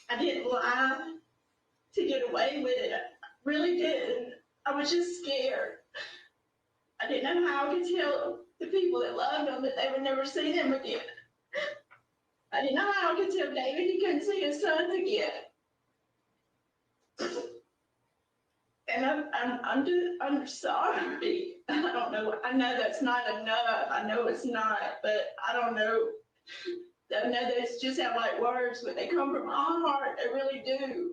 I didn't lie to get away with it. I really didn't. I was just scared. I didn't know how I could tell the people that loved him that they would never see him again. I didn't know how I could tell David he couldn't see his sons again. And I'm sorry. I don't know. I know that's not enough. I know it's not, but I don't know. I know that's just how like words, but they come from my heart. They really do.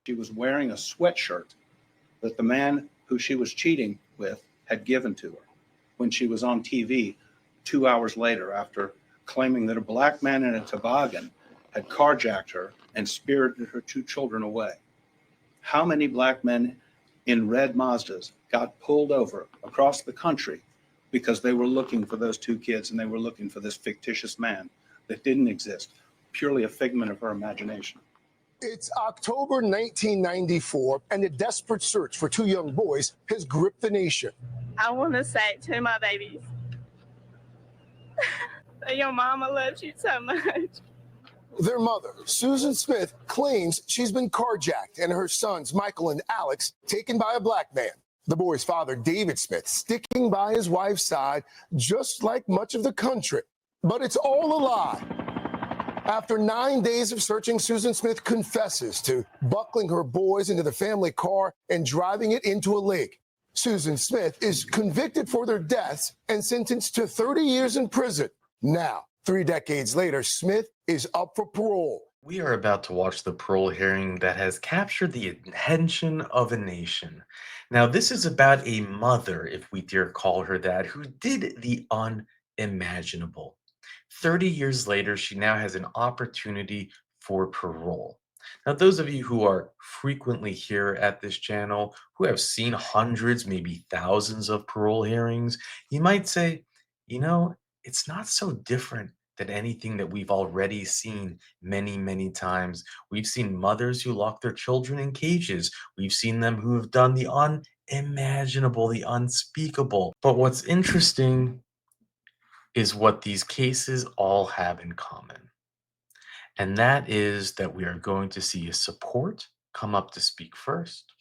She was wearing a sweatshirt that the man who she was cheating with had given to her when she was on TV 2 hours later, after claiming that a black man in a toboggan had carjacked her and spirited her 2 children away. How many black men in red Mazdas got pulled over across the country because they were looking for those 2 kids and they were looking for this fictitious man that didn't exist, purely a figment of her imagination? It's October 1994, and a desperate search for 2 young boys has gripped the nation. I want to say to my babies that your mama loves you so much. Their mother, Susan Smith, claims she's been carjacked and her sons, Michael and Alex, taken by a black man. The boy's father, David Smith, sticking by his wife's side, just like much of the country. But it's all a lie. After 9 days of searching, Susan Smith confesses to buckling her boys into the family car and driving it into a lake. Susan Smith is convicted for their deaths and sentenced to 30 years in prison. Now, 3 decades later, Smith is up for parole. We are about to watch the parole hearing that has captured the attention of a nation. Now, this is about a mother, if we dare call her that, who did the unimaginable. 30 years later, she now has an opportunity for parole. Now, those of you who are frequently here at this channel, who have seen hundreds, maybe thousands of parole hearings, you might say, you know, it's not so different than anything that we've already seen many, many times. We've seen mothers who lock their children in cages. We've seen them who have done the unimaginable, the unspeakable. But what's interesting is what these cases all have in common. And that is that we are going to see a support come up to speak first.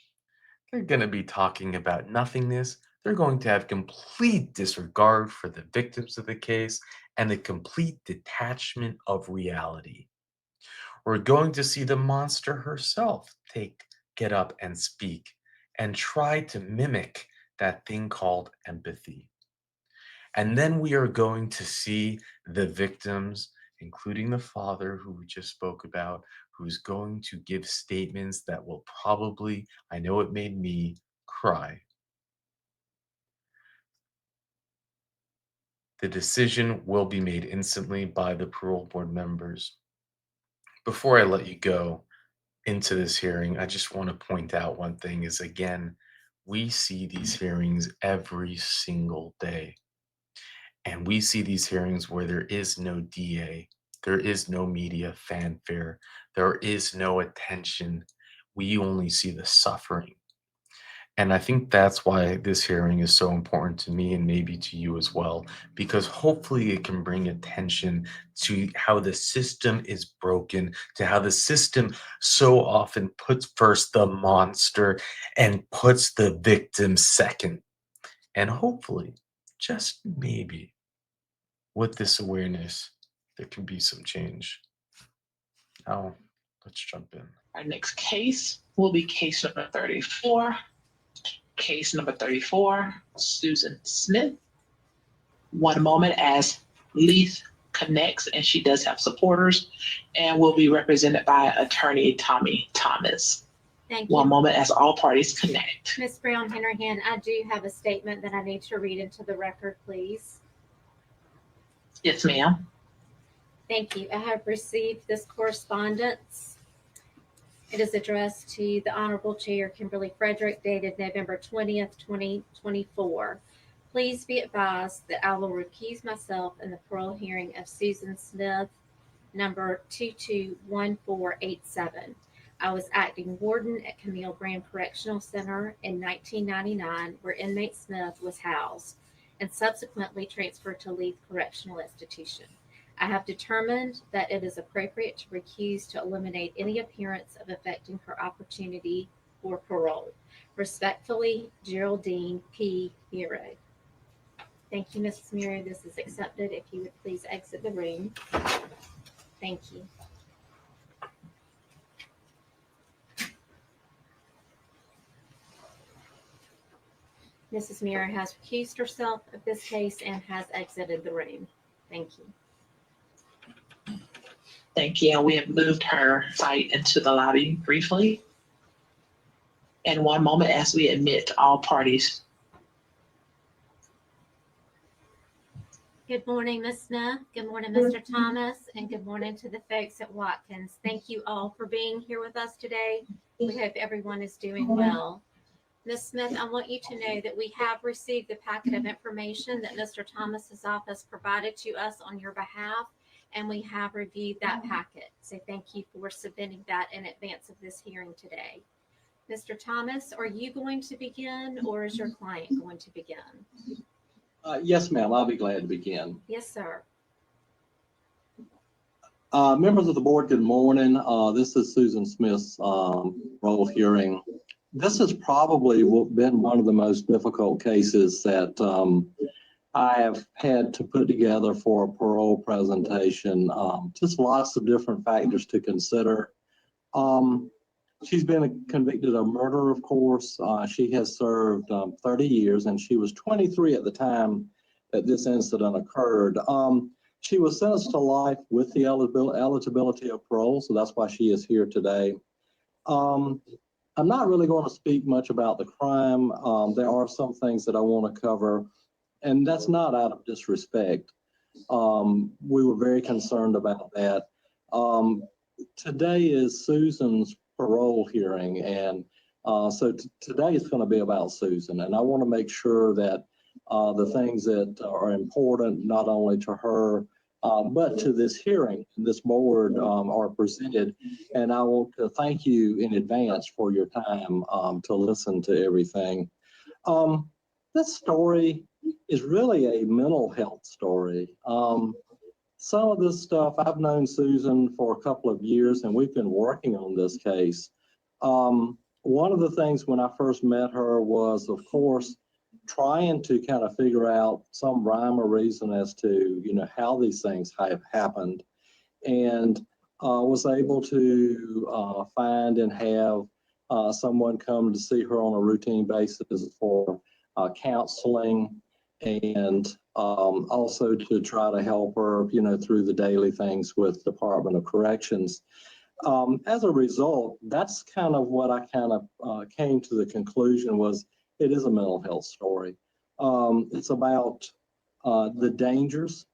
They're going to be talking about nothingness. They're going to have complete disregard for the victims of the case and a complete detachment of reality. We're going to see the monster herself get up and speak and try to mimic that thing called empathy. And then we are going to see the victims, including the father who we just spoke about, who's going to give statements that will probably, I know it made me cry. The decision will be made instantly by the parole board members. Before I let you go into this hearing, I just want to point out one thing is, again, we see these hearings every single day. And we see these hearings where there is no DA, there is no media fanfare, there is no attention. We only see the suffering. And I think that's why this hearing is so important to me and maybe to you as well, because hopefully it can bring attention to how the system is broken, to how the system so often puts first the monster and puts the victim second. And hopefully, just maybe, with this awareness, there can be some change. Now, let's jump in. Our next case will be case number 34. Case number 34, Susan Smith. One moment as Leith connects, and she does have supporters, and will be represented by attorney Tommy Thomas. Thank you. One moment as all parties connect. Ms. Brown Hennerhan, I do have a statement that I need to read into the record, please. Yes, ma'am. Thank you. I have received this correspondence. It is addressed to the Honorable Chair Kimberly Frederick, dated November 20th, 2024. Please be advised that I will recuse myself in the parole hearing of Susan Smith, number 221487. I was acting warden at Camille Brand Correctional Center in 1999, where inmate Smith was housed, and subsequently transferred to Leith Correctional Institution. I have determined that it is appropriate to recuse to eliminate any appearance of affecting her opportunity for parole. Respectfully, Geraldine P. Miro. Thank you, Mrs. Miro. This is accepted. If you would please exit the room. Thank you. Mrs. Miro has recused herself of this case and has exited the room. Thank you. Thank you. And we have moved her site into the lobby briefly. And one moment as we admit all parties. Good morning, Ms. Smith. Good morning, Mr. Thomas, and good morning to the folks at Watkins. Thank you all for being here with us today. We hope everyone is doing well. Ms. Smith, I want you to know that we have received the packet of information that Mr. Thomas's office provided to us on your behalf, and we have reviewed that packet. So thank you for submitting that in advance of this hearing today. Mr. Thomas, are you going to begin, or is your client going to begin? Yes, ma'am. I'll be glad to begin. Yes, sir. Members of the board, good morning. This is Susan Smith's parole hearing. This has probably been one of the most difficult cases that I have had to put together for a parole presentation. Just lots of different factors to consider. She's been convicted of murder, of course. She has served 30 years, and she was 23 at the time that this incident occurred. She was sentenced to life with the eligibility of parole, so that's why she is here today. I'm not really going to speak much about the crime. There are some things that I want to cover, and that's not out of disrespect. We were very concerned about that. Today is Susan's parole hearing, and so today is going to be about Susan, and I want to make sure that the things that are important not only to her but to this hearing, this board, are presented. And I want to thank you in advance for your time to listen to everything. This story is really a mental health story. Some of this stuff, I've known Susan for a couple of years, and we've been working on this case. One of the things when I first met her was, of course, trying to kind of figure out some rhyme or reason as to, how these things have happened, and was able to find and have someone come to see her on a routine basis for counseling, and also to try to help her, through the daily things with Department of Corrections. As a result, that's kind of what I kind of came to the conclusion was it is a mental health story. It's about the dangers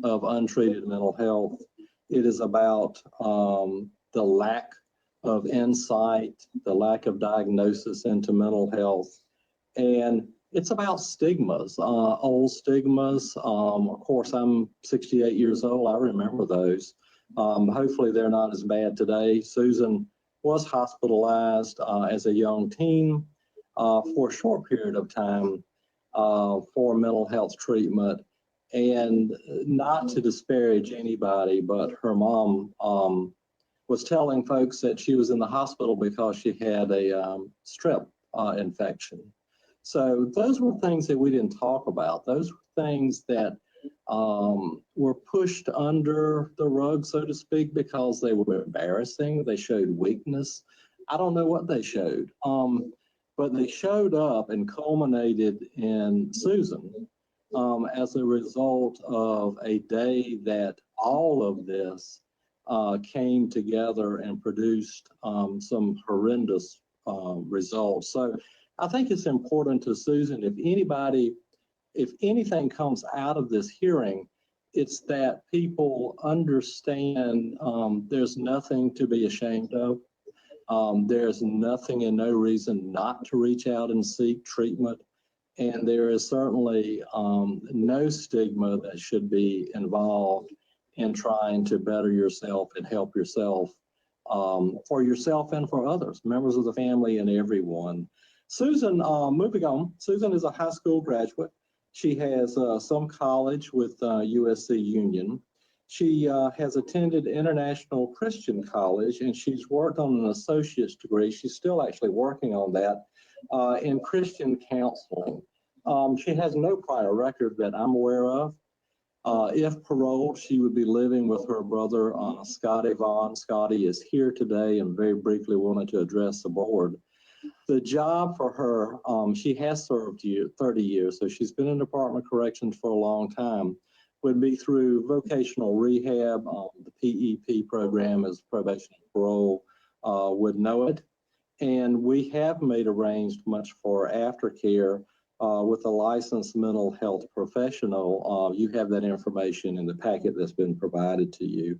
of untreated mental health. It is about the lack of insight, the lack of diagnosis into mental health, and it's about stigmas, old stigmas. Of course, I'm 68 years old. I remember those. Hopefully they're not as bad today. Susan was hospitalized as a young teen for a short period of time for mental health treatment. And not to disparage anybody, but her mom was telling folks that she was in the hospital because she had a strep infection. So those were things that we didn't talk about. Those were things that were pushed under the rug, so to speak, because they were embarrassing. They showed weakness. I don't know what they showed, but they showed up and culminated in Susan as a result of a day that all of this came together and produced some horrendous results. So I think it's important to Susan, if anything comes out of this hearing, it's that people understand there's nothing to be ashamed of. There's nothing and no reason not to reach out and seek treatment. And there is certainly no stigma that should be involved in trying to better yourself and help yourself for yourself and for others, members of the family and everyone. Susan, moving on, Susan is a high school graduate. She has some college with USC Union. She has attended International Christian College, and she's worked on an associate's degree. She's still actually working on that in Christian counseling. She has no prior record that I'm aware of. If paroled, she would be living with her brother, Scotty Vaughn. Scotty is here today and very briefly wanted to address the board. The job for her, she has served 30 years, so she's been in Department of Corrections for a long time, would be through vocational rehab. The PEP program is probation and parole, would know it. And we have made arrangements for aftercare with a licensed mental health professional. You have that information in the packet that's been provided to you.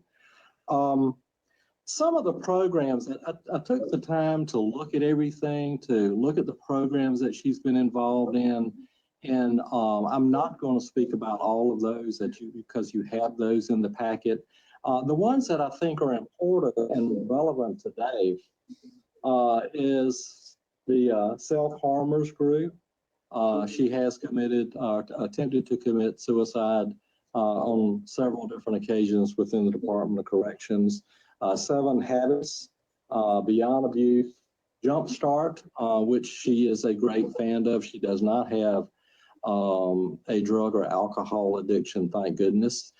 Some of the programs that I took the time to look at everything, to look at the programs that she's been involved in. And I'm not going to speak about all of those because you have those in the packet. The ones that I think are important and relevant today is the self-harmers group. She has attempted to commit suicide on several different occasions within the Department of Corrections. 7 Habits, Beyond Abuse, Jumpstart, which she is a great fan of. She does not have a drug or alcohol addiction, thank goodness.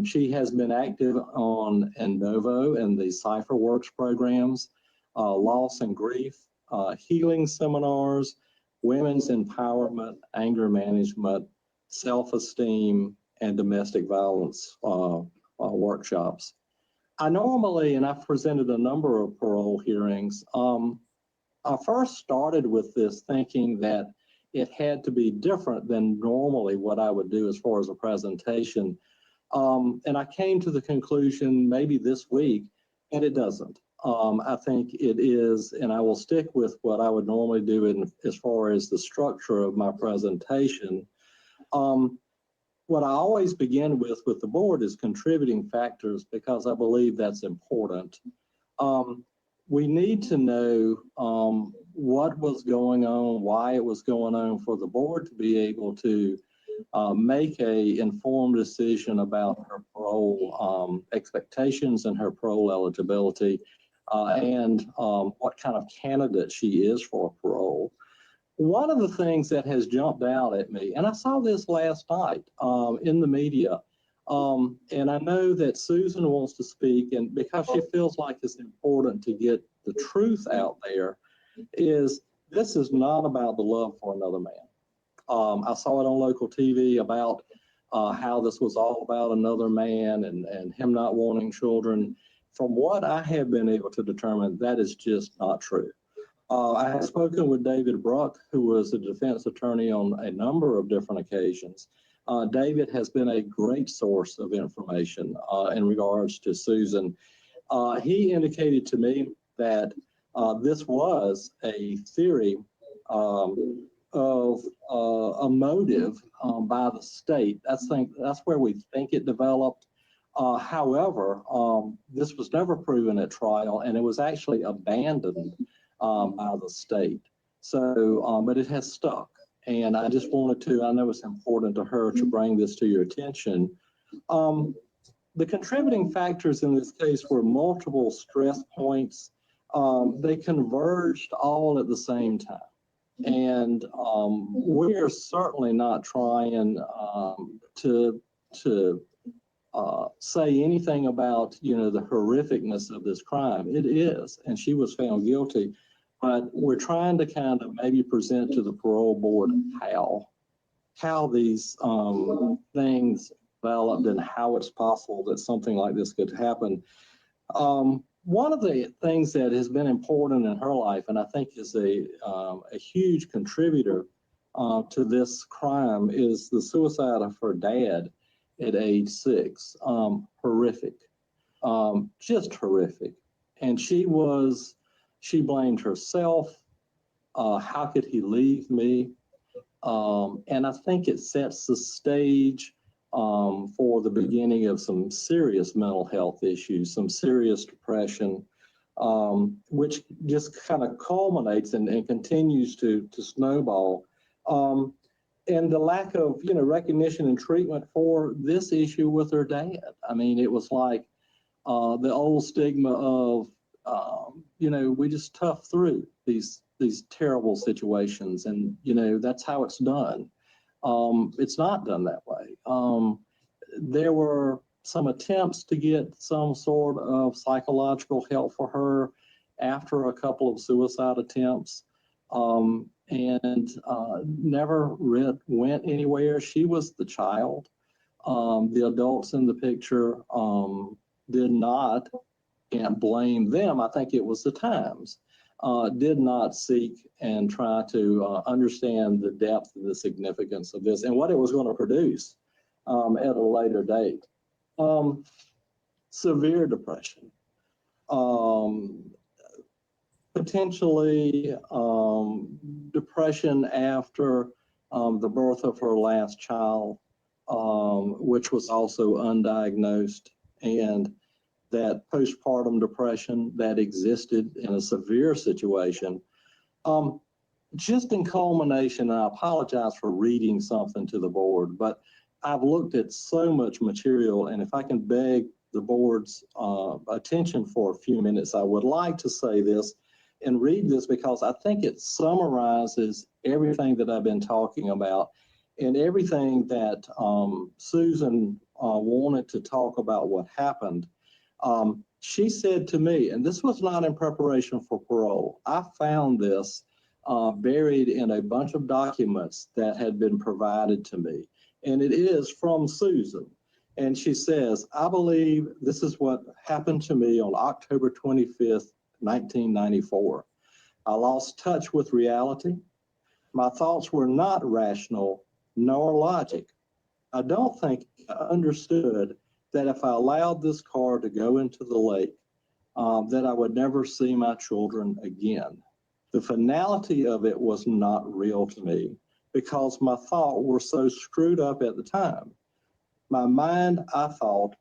She has been active on Novo and the Cipher Works programs, Loss and Grief, healing seminars, women's empowerment, anger management, self-esteem, and domestic violence workshops. I normally, and I've presented a number of parole hearings, I first started with this thinking that it had to be different than normally what I would do as far as a presentation. And I came to the conclusion maybe this week, and it doesn't. I think it is, and I will stick with what I would normally do as far as the structure of my presentation. What I always begin with the board is contributing factors because I believe that's important. We need to know what was going on, why it was going on, for the board to be able to make a informed decision about her parole expectations and her parole eligibility, and what kind of candidate she is for parole. One of the things that has jumped out at me, and I saw this last night in the media, and I know that Susan wants to speak, and because she feels like it's important to get the truth out there, is this is not about the love for another man. I saw it on local TV about how this was all about another man and him not wanting children. From what I have been able to determine, that is just not true. I have spoken with David Bruck, who was a defense attorney on a number of different occasions. David has been a great source of information in regards to Susan. He indicated to me that this was a theory of a motive by the state. That's where we think it developed. However, this was never proven at trial, and it was actually abandoned by the state. So, but it has stuck. And I just wanted to, I know it's important to her to bring this to your attention. The contributing factors in this case were multiple stress points. They converged all at the same time. And we are certainly not trying to say anything about, the horrificness of this crime. It is, and she was found guilty. But we're trying to kind of maybe present to the parole board how these things developed and how it's possible that something like this could happen. One of the things that has been important in her life, and I think is a huge contributor to this crime, is the suicide of her dad at age 6. Horrific, just horrific. And she blamed herself. How could he leave me? And I think it sets the stage for the beginning of some serious mental health issues, some serious depression, which just kind of culminates and continues to snowball. and the lack of, recognition and treatment for this issue with her dad. I mean, it was like the old stigma of, we just tough through these terrible situations, and that's how it's done. It's not done that way. There were some attempts to get some sort of psychological help for her after a couple of suicide attempts, and never went anywhere. She was the child. The adults in the picture did not, can't blame them. I think it was the times, did not seek and try to understand the depth and the significance of this and what it was going to produce at a later date. Severe depression, potentially depression after the birth of her last child, which was also undiagnosed, and that postpartum depression that existed in a severe situation. Just in culmination, and I apologize for reading something to the board, but I've looked at so much material, and if I can beg the board's attention for a few minutes, I would like to say this and read this because I think it summarizes everything that I've been talking about and everything that Susan wanted to talk about what happened. She said to me, and this was not in preparation for parole, I found this buried in a bunch of documents that had been provided to me. And it is from Susan. And she says, I believe this is what happened to me on October 25th, 1994. I lost touch with reality. My thoughts were not rational nor logic. I don't think I understood that if I allowed this car to go into the lake, that I would never see my children again. The finality of it was not real to me because my thoughts were so screwed up at the time. My mind, I thought,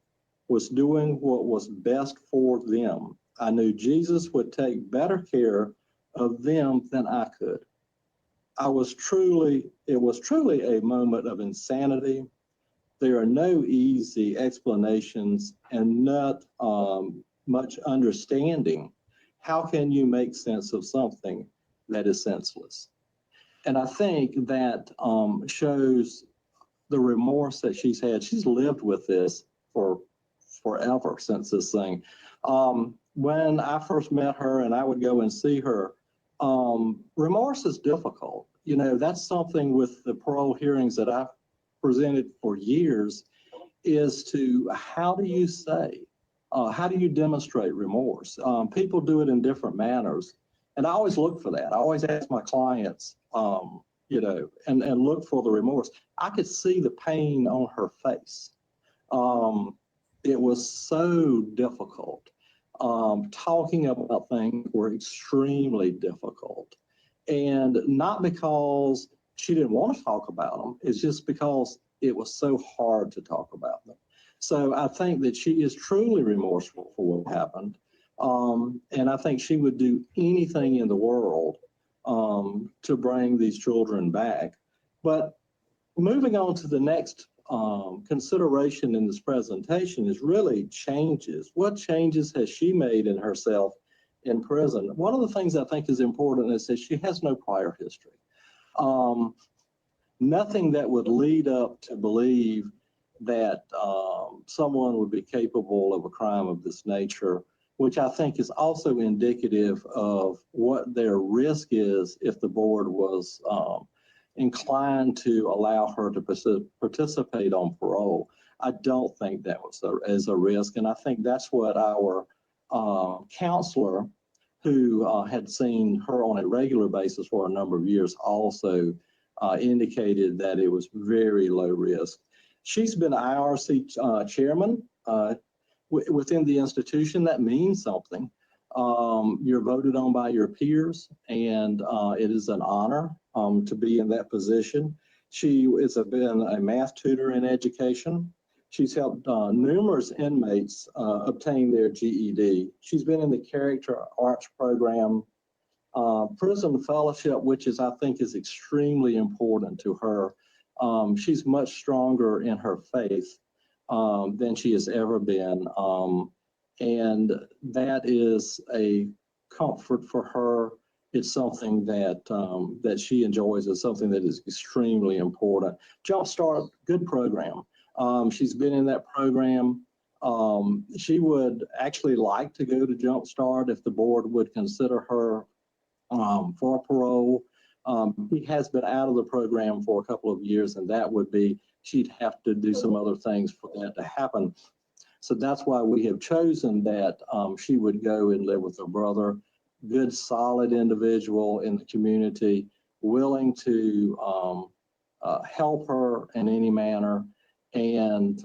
was doing what was best for them. I knew Jesus would take better care of them than I could. It was truly a moment of insanity. There are no easy explanations and not much understanding. How can you make sense of something that is senseless? And I think that shows the remorse that she's had. She's lived with this for forever since this thing. When I first met her and I would go and see her, remorse is difficult. That's something with the parole hearings that I've presented for years is to how do you say, how do you demonstrate remorse? People do it in different manners. And I always look for that. I always ask my clients, and look for the remorse. I could see the pain on her face. It was so difficult. Talking about things were extremely difficult. And not because she didn't want to talk about them, it's just because it was so hard to talk about them. So I think that she is truly remorseful for what happened. And I think she would do anything in the world to bring these children back. But moving on to the next consideration in this presentation is really changes. What changes has she made in herself in prison? One of the things I think is important is that she has no prior history. Nothing that would lead up to believe that someone would be capable of a crime of this nature, which I think is also indicative of what their risk is if the board was inclined to allow her to participate on parole. I don't think that was as a risk, and I think that's what our counselor, who had seen her on a regular basis for a number of years, also indicated that it was very low risk. She's been IRC chairman within the institution. That means something. You're voted on by your peers, and it is an honor to be in that position. She has been a math tutor in education. She's helped numerous inmates obtain their GED. She's been in the character arts program, prison fellowship, which I think is extremely important to her She's much stronger in her faith than she has ever been. And that is a comfort for her. It's something that that she enjoys. It's something that is extremely important. Jumpstart, good program. She's been in that program. She would actually like to go to Jumpstart if the board would consider her for parole. He has been out of the program for a couple of years, and that would be, she'd have to do some other things for that to happen. So that's why we have chosen that she would go and live with her brother. Good, solid individual in the community, willing to help her in any manner. And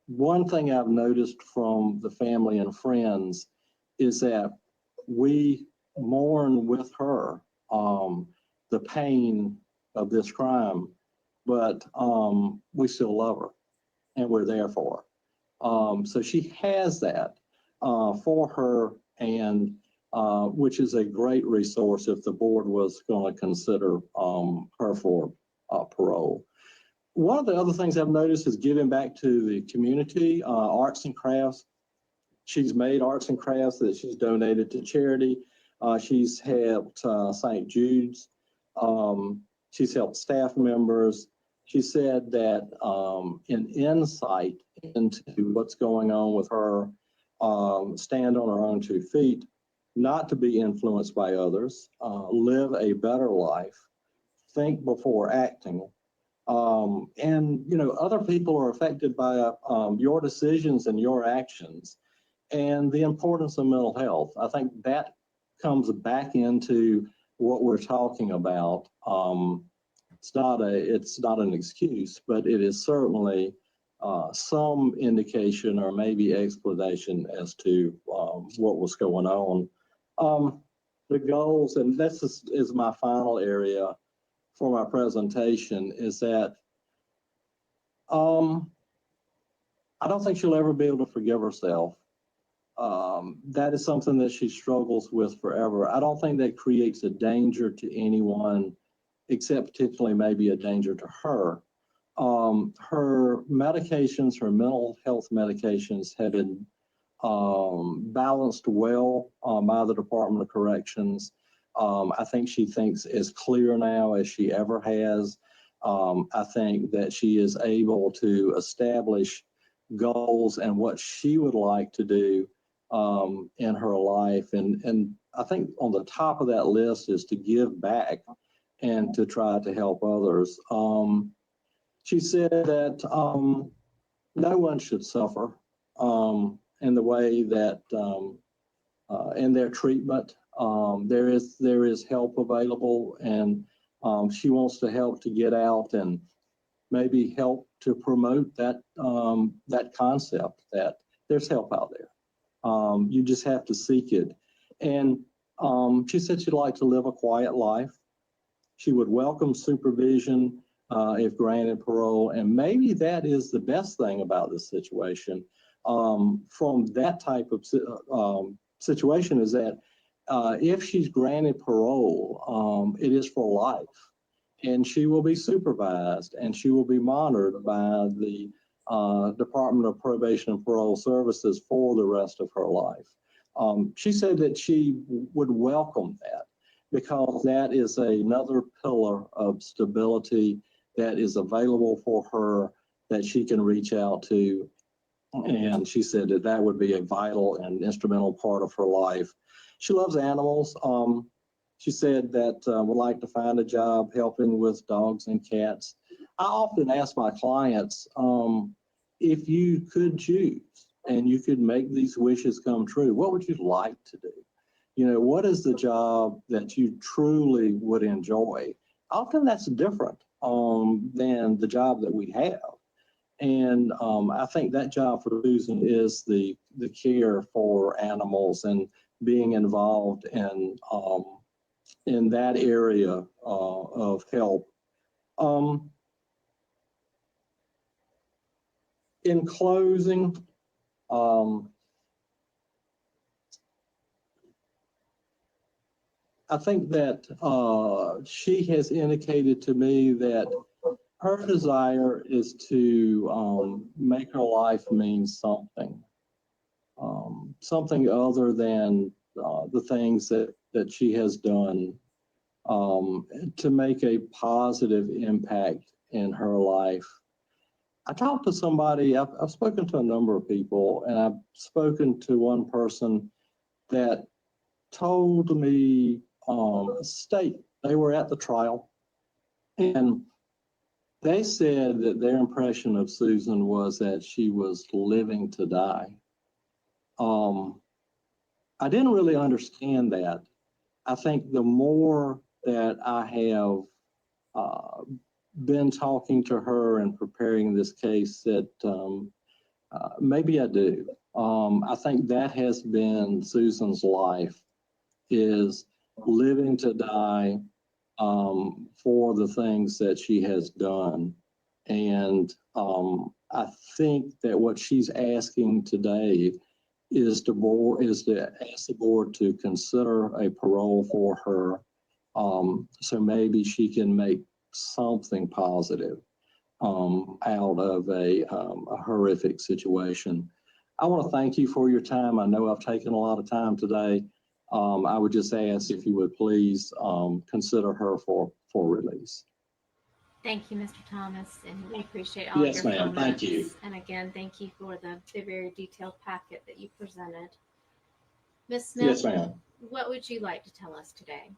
one thing I've noticed from the family and friends is that we mourn with her the pain of this crime, but we still love her and we're there for her. So she has that for her, and which is a great resource if the board was going to consider her for parole. One of the other things I've noticed is giving back to the community, arts and crafts. She's made arts and crafts that she's donated to charity. She's helped St. Jude's. She's helped staff members. She said that an insight into what's going on with her, stand on her own 2 feet, not to be influenced by others, live a better life, think before acting. And, you know, other people are affected by your decisions and your actions, and the importance of mental health. I think that comes back into what we're talking about. It's not an excuse, but it is certainly some indication or maybe explanation as to what was going on. The goals, and this is my final area for my presentation, is that I don't think she'll ever be able to forgive herself. That is something that she struggles with forever. I don't think that creates a danger to anyone, except particularly maybe a danger to her. Her medications, her mental health medications, have been balanced well by the Department of Corrections. I think she thinks as clear now as she ever has. I think that she is able to establish goals and what she would like to do in her life. And I think on the top of that list is to give back and to try to help others. She said that no one should suffer in the way that in their treatment. There is help available, and she wants to help to get out and maybe help to promote that that concept that there's help out there. You just have to seek it. And she said she'd like to live a quiet life. She would welcome supervision if granted parole, and maybe that is the best thing about this situation. From that type of situation is that if she's granted parole, it is for life, and she will be supervised and she will be monitored by the Department of Probation and Parole Services for the rest of her life. She said that she would welcome that because that is another pillar of stability that is available for her that she can reach out to. And she said that that would be a vital and instrumental part of her life. She loves animals. She said that would like to find a job helping with dogs and cats. I often ask my clients, if you could choose and you could make these wishes come true, what would you like to do? You know, what is the job that you truly would enjoy? Often that's different than the job that we have. And I think that job for Susan is the care for animals and being involved in that area of help. In closing, I think that she has indicated to me that her desire is to make her life mean something, something other than the things that she has done, to make a positive impact in her life. I talked to somebody, I've spoken to a number of people, and I've spoken to one person that told me, they were at the trial, and they said that their impression of Susan was that she was living to die. I didn't really understand that. I think the more that I have been talking to her and preparing this case, that maybe I do. I think that has been Susan's life, is living to die for the things that she has done. And I think that what she's asking today is to ask the board to consider a parole for her, so maybe she can make something positive out of a horrific situation. I want to thank you for your time. I know I've taken a lot of time today. I would just ask if you would please consider her for release. Thank you, Mr. Thomas, and we appreciate all Yes, your ma'am. comments. Thank you. And again, thank you for the very detailed packet that you presented. Ms. Smith, Yes, ma'am. what would you like to tell us today?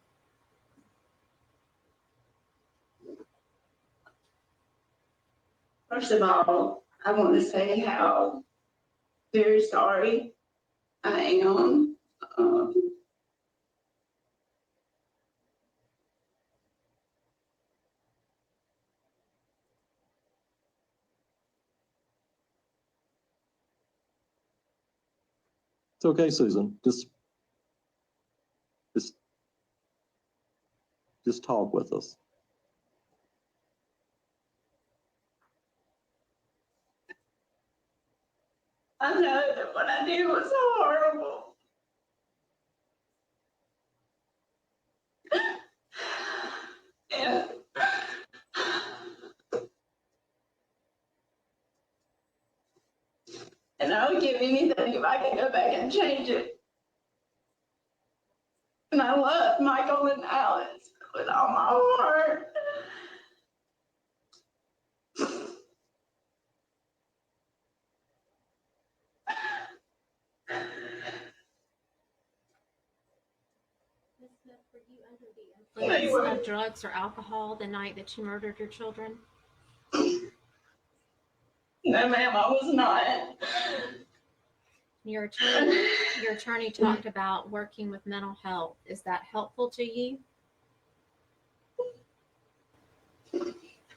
First of all, I want to say how very sorry I am. It's okay, Susan. Just talk with us. I know that what I did was horrible. And I would give anything if I could go back and change it. And I love Michael and Alex with all my heart. Ms. Smith, were you under the influence of drugs or alcohol the night that you murdered your children? No, ma'am, I was not. Your attorney talked about working with mental health. Is that helpful to you?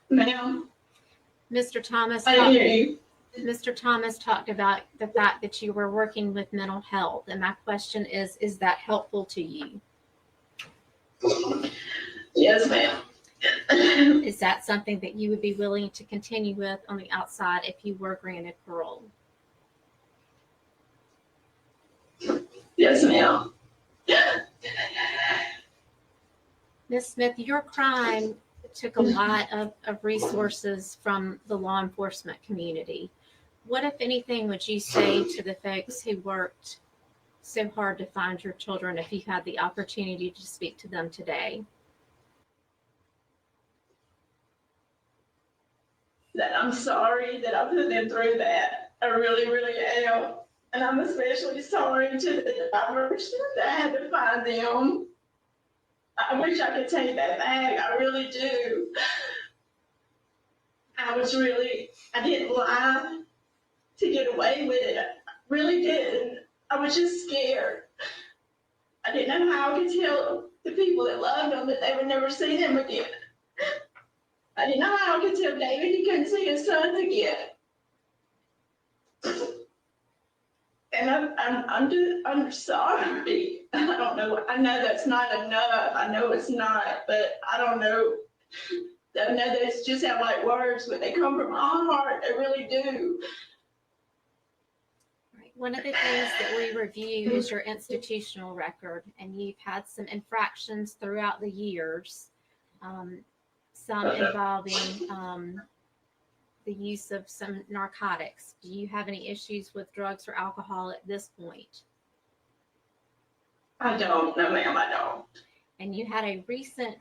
Ma'am, Mr. Thomas, I hear you. Mr. Thomas talked about the fact that you were working with mental health, and my question is that helpful to you? Yes, ma'am. Is that something that you would be willing to continue with on the outside if you were granted parole? Yes, ma'am. Ms. Smith, your crime took a lot of resources from the law enforcement community. What, if anything, would you say to the folks who worked so hard to find your children if you had the opportunity to speak to them today? That I'm sorry that I put them through that. I really, really am. And I'm especially sorry to the drivers that I had to find them. I wish I could take that back. I really do. I didn't lie to get away with it. I really didn't. I was just scared. I didn't know how I could tell the people that loved them that they would never see them again. I didn't know how I could tell David he couldn't see his sons again. And I'm sorry. I don't know. I know that's not enough. I know it's not, but I don't know. I know those just have like words, but they come from my heart. They really do. Right. One of the things that we review is your institutional record, and you've had some infractions throughout the years. some involving the use of some narcotics. Do you have any issues with drugs or alcohol at this point? I don't, no ma'am, I don't. And you had a recent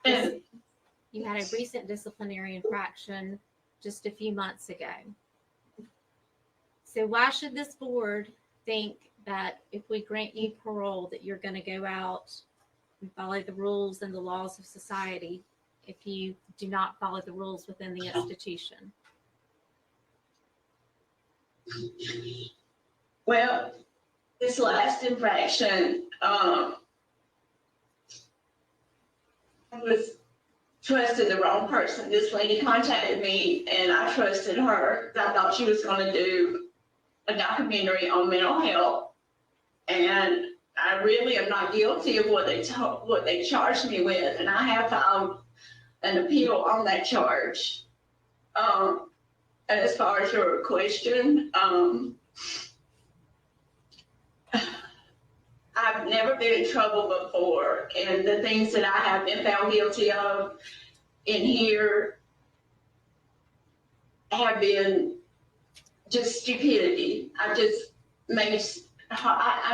disciplinary infraction just a few months ago. So why should this board think that if we grant you parole that you're going to go out and follow the rules and the laws of society if you do not follow the rules within the institution? Well, this last infraction, I was trusting the wrong person. This lady contacted me and I trusted her. I thought she was going to do a documentary on mental health. And I really am not guilty of what they charged me with. And I have filed an appeal on that charge. And as far as your question, I've never been in trouble before, and the things that I have been found guilty of in here have been just stupidity. I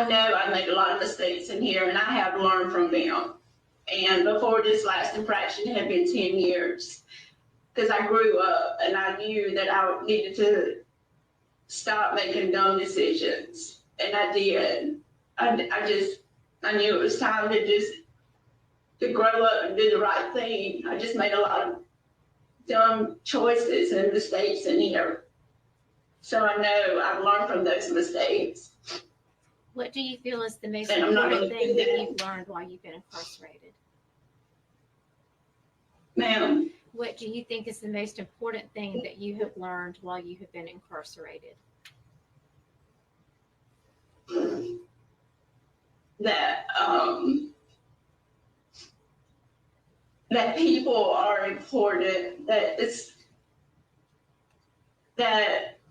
know I made a lot of mistakes in here, and I have learned from them. And before this last infraction had been 10 years, because I grew up and I knew that I needed to stop making dumb decisions, and I did. I knew it was time to grow up and do the right thing. I just made a lot of dumb choices and mistakes in here. So I know I've learned from those mistakes. What do you feel is the most And I'm not important gonna do thing that that. you've learned while you've been incarcerated? Ma'am, What do you think is the most important thing that you have learned while you have been incarcerated? that people are important, that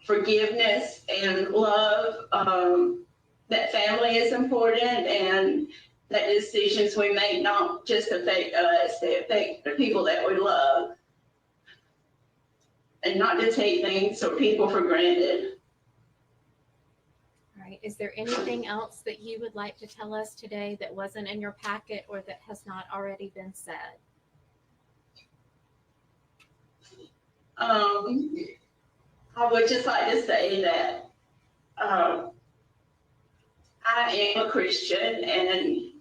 forgiveness and love, that family is important, and that decisions we make not just affect us, they affect the people that we love. And not to take things or people for granted. All right. Is there anything else that you would like to tell us today that wasn't in your packet or that has not already been said? I would just like to say that I am a Christian and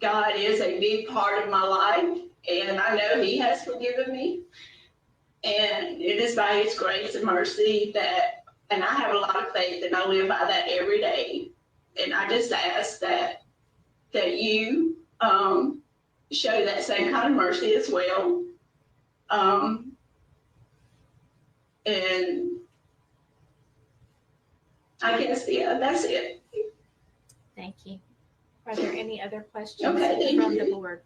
God is a big part of my life, and I know He has forgiven me. And it is by His grace and mercy and I have a lot of faith, and I live by that every day. And I just ask that you show that same kind of mercy as well. And I guess, yeah, that's it. Thank you. Are there any other questions Okay, from thank the you. board?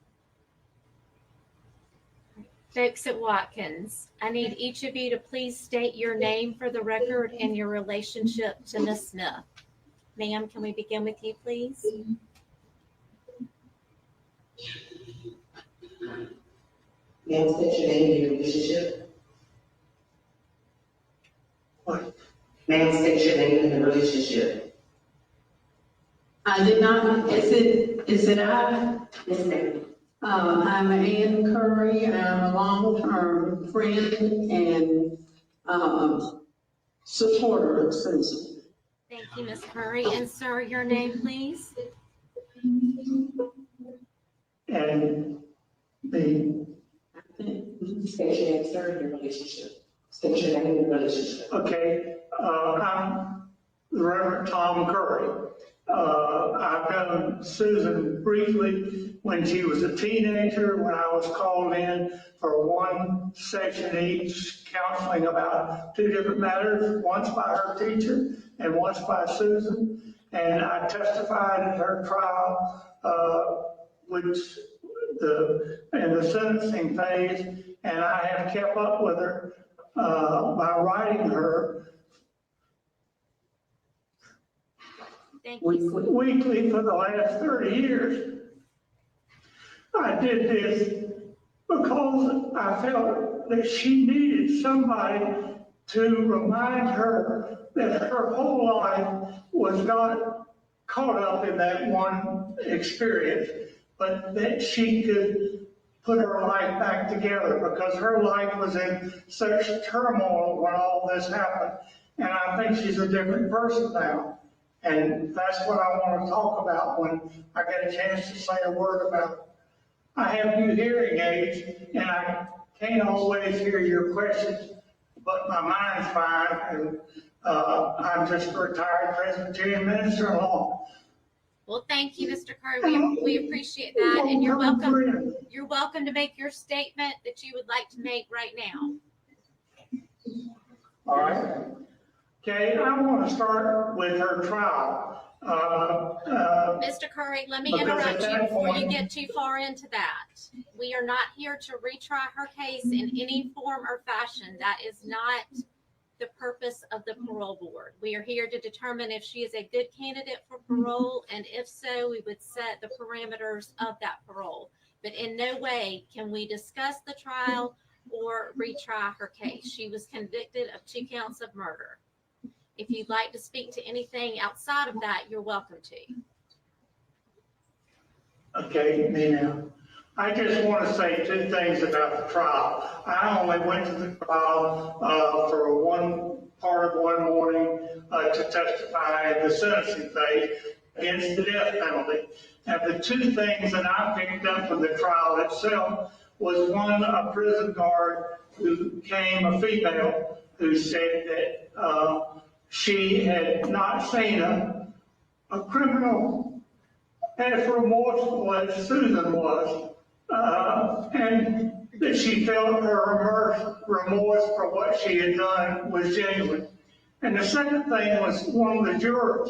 Folks at Watkins, I need each of you to please state your name for the record and your relationship to Ms. Smith. Ma'am, can we begin with you, please? Ma'am, state your name and your relationship. What? Ma'am, state your name and the relationship. I did not, is it I? Yes, ma'am. I'm Ann Curry. I'm a long-term friend and, supporter of Susan. Thank you, Ms. Curry. And sir, your name, please? And the, State your name, sir, and your relationship. State your name and your relationship. okay, I'm the Reverend Tom Curry. I've known Susan briefly when she was a teenager, when I was called in for one session each, counseling about two different matters, once by her teacher and once by Susan. And I testified at her trial, in the sentencing phase, and I have kept up with her by writing her Thank you, sir. weekly for the last 30 years. I did this because I felt that she needed somebody to remind her that her whole life was not caught up in that one experience, but that she could put her life back together, because her life was in such turmoil when all this happened. And I think she's a different person now. And that's what I want to talk about when I get a chance to say a word about it. I have new hearing aids, and I can't always hear your questions, but my mind's fine, and I'm just a retired Presbyterian minister-in-law. Well, thank you, Mr. Curry. We appreciate that, and you're welcome. You're welcome to make your statement that you would like to make right now. All right. Okay, I want to start with her trial. Mr. Curry, let me interrupt you before you get too far into that. We are not here to retry her case in any form or fashion. That is not the purpose of the parole board. We are here to determine if she is a good candidate for parole, and if so, we would set the parameters of that parole. But in no way can we discuss the trial or retry her case. She was convicted of 2 counts of murder. If you'd like to speak to anything outside of that, you're welcome to. Okay, Nina, I just want to say 2 things about the trial. I only went to the trial for one part of one morning to testify in the sentencing phase against the death penalty. And the 2 things that I picked up from the trial itself was, one, a prison guard who came, a female, who said that she had not seen a criminal as remorseful as Susan was, and that she felt her remorse for what she had done was genuine. And the second thing was, one of the jurors,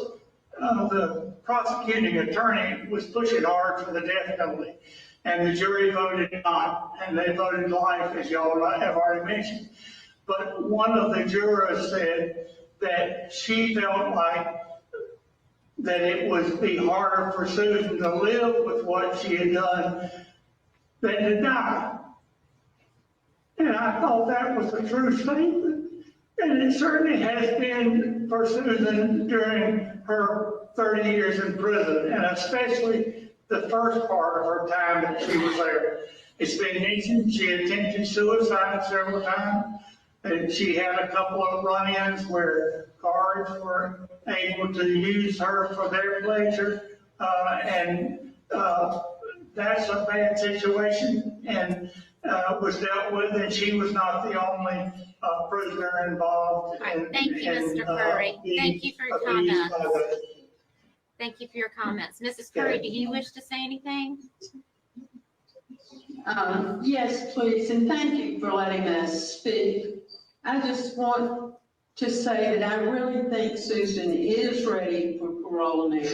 the prosecuting attorney, was pushing hard for the death penalty, and the jury voted not, and they voted life, as y'all have already mentioned. But one of the jurors said that she felt like that it would be harder for Susan to live with what she had done than to die. And I thought that was a true statement. And it certainly has been for Susan during her 30 years in prison, and especially the first part of her time that she was there. It's been mentioned she attempted suicide several times, and she had a couple of run-ins where guards were able to use her for their pleasure, and that's a bad situation, and was dealt with, and she was not the only prisoner involved. Right. Thank you, Mr. Curry. Thank you for your comments. Thank you for your comments. Mrs. Curry, do you wish to say anything? Yes, please, and thank you for letting us speak. I just want to say that I really think Susan is ready for parole now.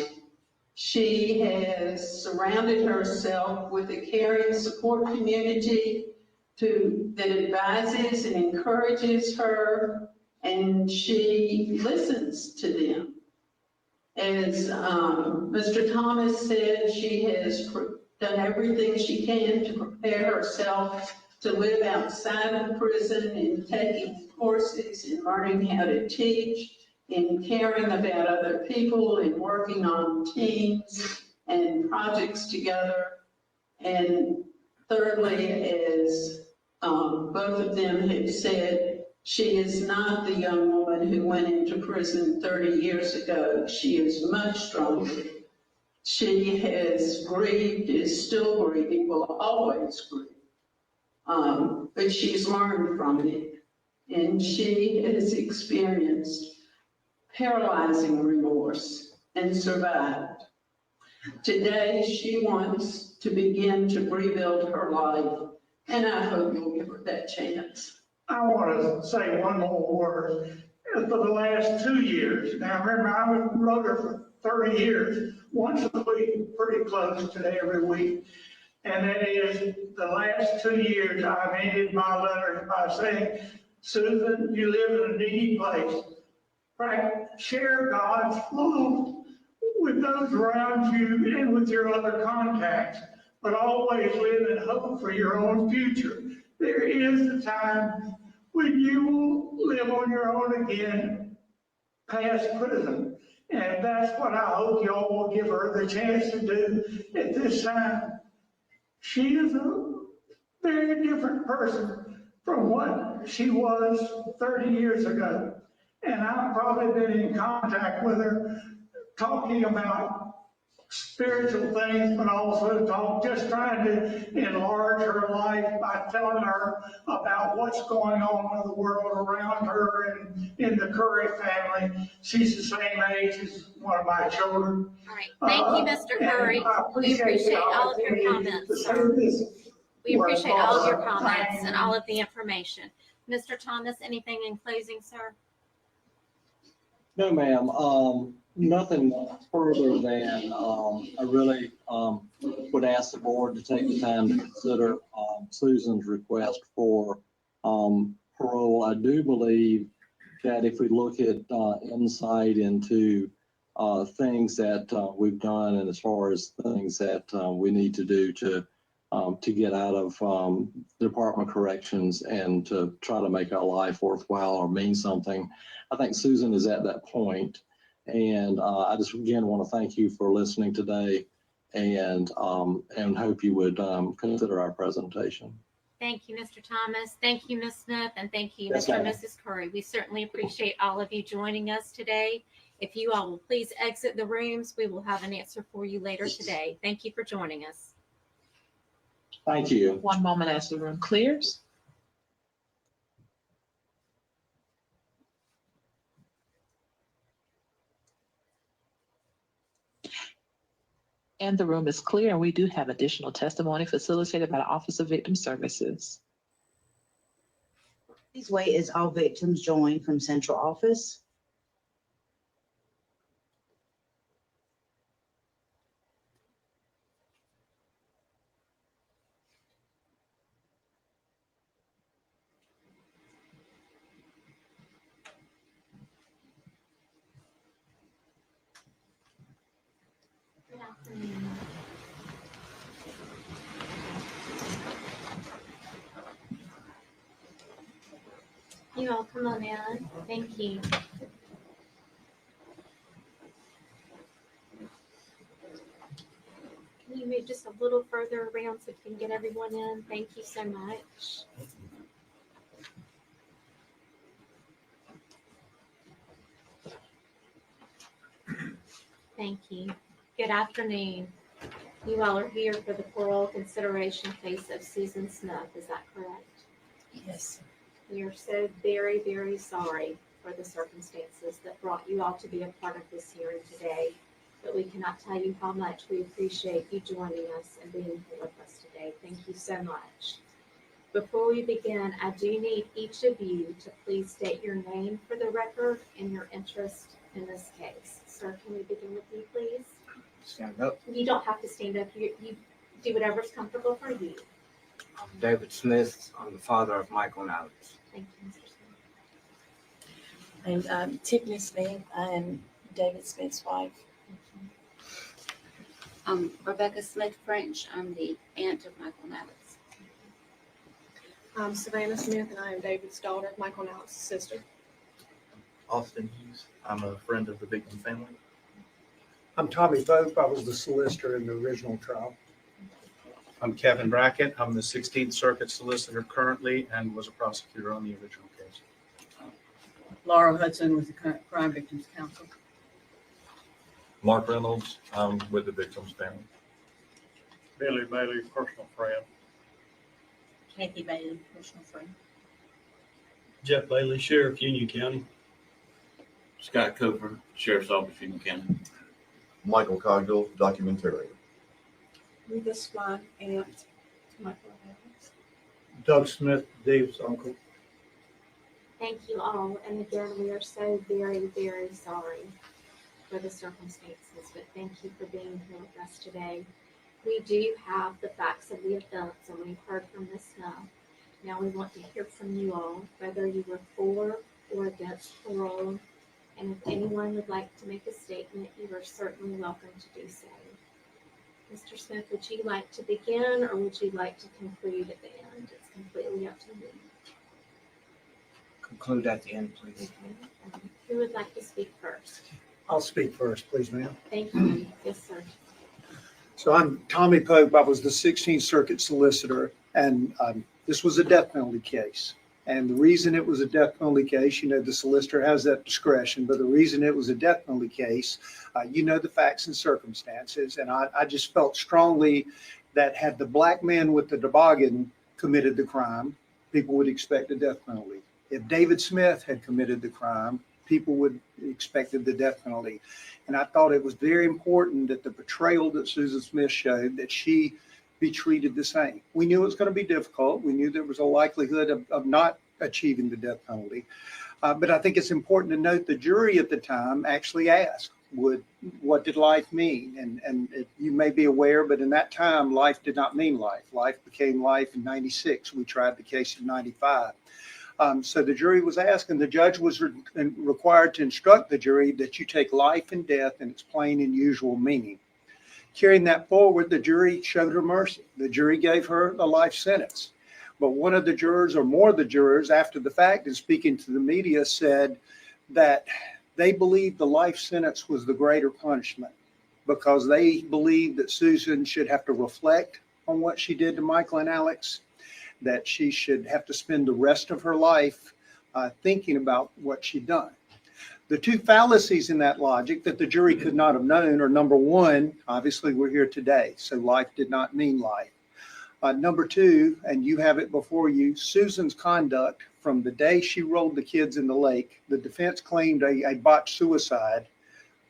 She has surrounded herself with a caring support community that advises and encourages her, and she listens to them. As Mr. Thomas said, she has done everything she can to prepare herself to live outside of prison, in taking courses, in learning how to teach, in caring about other people, in working on teams and projects together. And thirdly, as both of them have said, she is not the young woman who went into prison 30 years ago. She is much stronger. She has grieved, is still grieving, will always grieve. But she's learned from it, and she has experienced paralyzing remorse and survived. Today, she wants to begin to rebuild her life, and I hope you'll give her that chance. I want to say one more word. For the last 2 years, now remember, I wrote her for 30 years, once a week, pretty close to every week. And that is, the last 2 years, I've ended my letters by saying, Susan, you live in a needy place. Right? Share God's love with those around you and with your other contacts, but always live in hope for your own future. There is a time when you will live on your own again, past prison. And that's what I hope y'all will give her the chance to do at this time. She is a very different person from what she was 30 years ago. And I've probably been in contact with her talking about spiritual things, but also just trying to enlarge her life by telling her about what's going on in the world around her and in the Curry family. She's the same age as one of my children. All right, thank you, Mr. Curry. We appreciate all of your comments, sir. We appreciate all of your comments and all of the information. Mr. Thomas, anything in closing, sir? No, ma'am. Nothing further than, I really, would ask the board to take the time to consider, Susan's request for, parole. I do believe that if we look at, insight into, things that, we've done and as far as things that, we need to do to get out of, the Department of Corrections and to try to make our life worthwhile or mean something, I think Susan is at that point. And I just again want to thank you for listening today, and hope you would consider our presentation. Thank you, Mr. Thomas. Thank you, Ms. Smith, and thank you, Yes, Mr. and ma'am. Mrs. Curry. We certainly appreciate all of you joining us today. If you all will please exit the rooms, we will have an answer for you later today. Thank you for joining us. Thank you. One moment as the room clears. And the room is clear, and we do have additional testimony facilitated by the Office of Victim Services. Please wait as all victims join from central office. Good afternoon. You all come on in. Thank you. Can you move just a little further around so we can get everyone in? Thank you so much. Thank you. Good afternoon. You all are here for the parole consideration case of Susan Smith. Is that correct? Yes. We are so very, very sorry for the circumstances that brought you all to be a part of this hearing today. But we cannot tell you how much we appreciate you joining us and being here with us today. Thank you so much. Before we begin, I do need each of you to please state your name for the record and your interest in this case. Sir, can we begin with you, please? Stand up. You don't have to stand up. You do whatever's comfortable for you. I'm David Smith. I'm the father of Michael and Alex. Thank you, Mr. Smith. I'm Tiffany Smith. I'm David Smith's wife. I'm Rebecca Smith French. I'm the aunt of Michael and Alex. I'm Savannah Smith, and I am David's daughter, Michael and Alex's sister. Austin Hughes. I'm a friend of the victim family. I'm Tommy Pope. I was the solicitor in the original trial. I'm Kevin Brackett. I'm the 16th Circuit Solicitor currently and was a prosecutor on the original case. Laura Hudson with the Crime Victims Council. Mark Reynolds, I'm with the victim's family. Billy Bailey, personal friend. Kathy Bailey, personal friend. Jeff Bailey, Sheriff, Union County. Scott Cofer, Sheriff's Office, Union County. Michael Cogdill, documentarian. Rita Swan, aunt to Michael and Alex. Doug Smith, Dave's uncle. Thank you all. And again, we are so very, very sorry for the circumstances, but thank you for being here with us today. We do have the facts of the offense, and we've heard from Ms. Smith. Now we want to hear from you all, whether you were for or against parole. And if anyone would like to make a statement, you are certainly welcome to do so. Mr. Smith, would you like to begin or would you like to conclude at the end? It's completely up to you. Conclude at the end, please. Who would like to speak first? I'll speak first, please, ma'am. Thank you. Yes, sir. So I'm Tommy Pope. I was the 16th Circuit Solicitor, and this was a death penalty case. And the reason it was a death penalty case, you know, the solicitor has that discretion, but the reason it was a death penalty case, you know the facts and circumstances. And I just felt strongly that had the black man with the toboggan committed the crime, people would expect a death penalty. If David Smith had committed the crime, people would expected the death penalty. And I thought it was very important that the portrayal that Susan Smith showed, that she be treated the same. We knew it was going to be difficult. We knew there was a likelihood of not achieving the death penalty. But I think it's important to note the jury at the time actually asked, what did life mean? And you may be aware, but in that time, life did not mean life. Life became life in 96. We tried the case in 95. So the jury was asked, and the judge was required to instruct the jury that you take life and death in its plain and usual meaning. Carrying that forward, the jury showed her mercy. The jury gave her a life sentence. But one of the jurors, or more of the jurors, after the fact, and speaking to the media, said that they believed the life sentence was the greater punishment because they believed that Susan should have to reflect on what she did to Michael and Alex, that she should have to spend the rest of her life thinking about what she'd done. The two fallacies in that logic that the jury could not have known are, number one, obviously we're here today, so life did not mean life. Number two, and you have it before you, Susan's conduct from the day she rolled the kids in the lake. The defense claimed a botched suicide,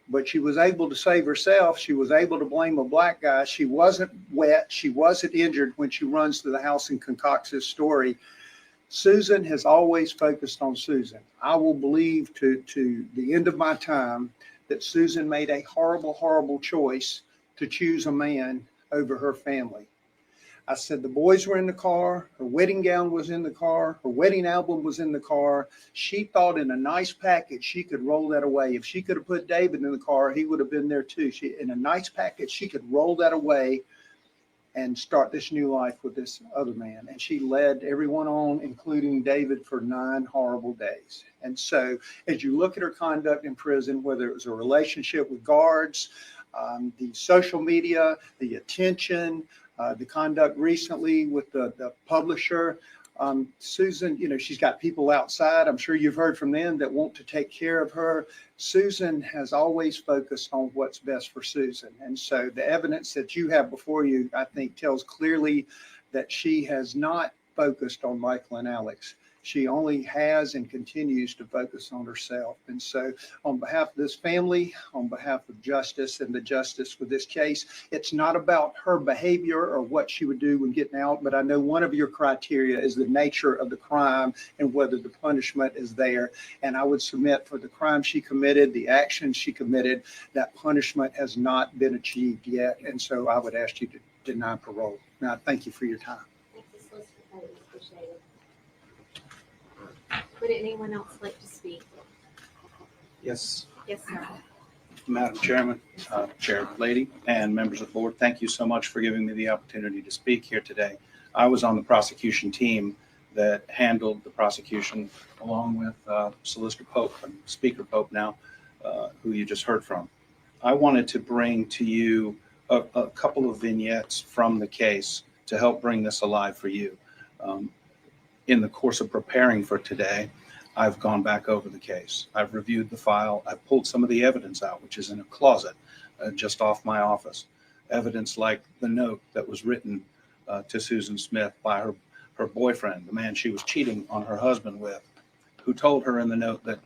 but she was able to save herself. She was able to blame a black guy. She wasn't wet. She wasn't injured when she runs to the house and concocts this story. Susan has always focused on Susan. I will believe to the end of my time that Susan made a horrible, horrible choice to choose a man over her family. I said the boys were in the car, her wedding gown was in the car, her wedding album was in the car. She thought in a nice package she could roll that away. If she could have put David in the car, he would have been there too. In a nice package, she could roll that away and start this new life with this other man. And she led everyone on, including David, for 9 horrible days. And so as you look at her conduct in prison, whether it was a relationship with guards, the social media, the attention, the conduct recently with the publisher, Susan, you know, she's got people outside. I'm sure you've heard from them that want to take care of her. Susan has always focused on what's best for Susan. And so the evidence that you have before you, I think, tells clearly that she has not focused on Michael and Alex. She only has and continues to focus on herself. And so on behalf of this family, on behalf of justice and the justice for this case, it's not about her behavior or what she would do when getting out, but I know one of your criteria is the nature of the crime and whether the punishment is there. And I would submit for the crime she committed, the actions she committed, that punishment has not been achieved yet. And so I would ask you to deny parole. Now, thank you for your time. Thank you, Solicitor Pope. Appreciate it. Would anyone else like to speak? Yes, Yes, sir. Madam Chairman, Chair Lady, and members of the board, thank you so much for giving me the opportunity to speak here today. I was on the prosecution team that handled the prosecution along with Solicitor Pope and Speaker Pope now, who you just heard from. I wanted to bring to you a couple of vignettes from the case to help bring this alive for you. In the course of preparing for today, I've gone back over the case. I've reviewed the file. I've pulled some of the evidence out, which is in a closet just off my office. Evidence like the note that was written to Susan Smith by her boyfriend, the man she was cheating on her husband with, who told her in the note that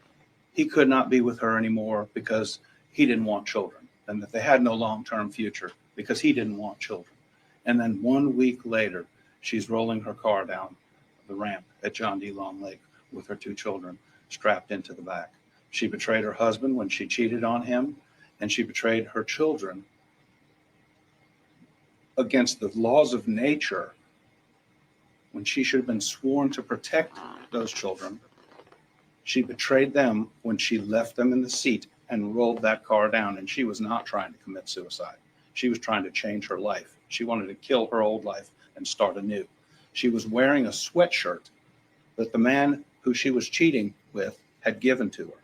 he could not be with her anymore because he didn't want children, and that they had no long-term future because he didn't want children. And then 1 week later, she's rolling her car down the ramp at John D. Long Lake with her 2 children strapped into the back. She betrayed her husband when she cheated on him, and she betrayed her children against the laws of nature when she should have been sworn to protect those children. She betrayed them when she left them in the seat and rolled that car down, and she was not trying to commit suicide. She was trying to change her life. She wanted to kill her old life and start anew. She was wearing a sweatshirt that the man who she was cheating with had given to her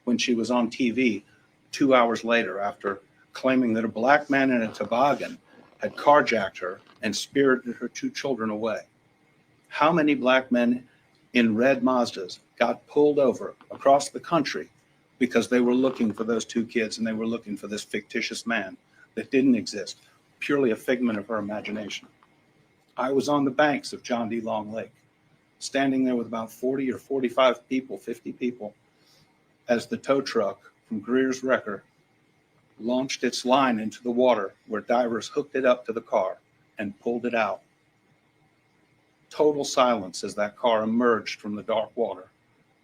when she was on TV 2 hours later after claiming that a black man in a toboggan had carjacked her and spirited her 2 children away. How many black men in red Mazdas got pulled over across the country because they were looking for those 2 kids and they were looking for this fictitious man that didn't exist, purely a figment of her imagination? I was on the banks of John D. Long Lake, standing there with about 40 or 45 people, 50 people, as the tow truck from Greer's Wrecker launched its line into the water where divers hooked it up to the car and pulled it out. Total silence as that car emerged from the dark water.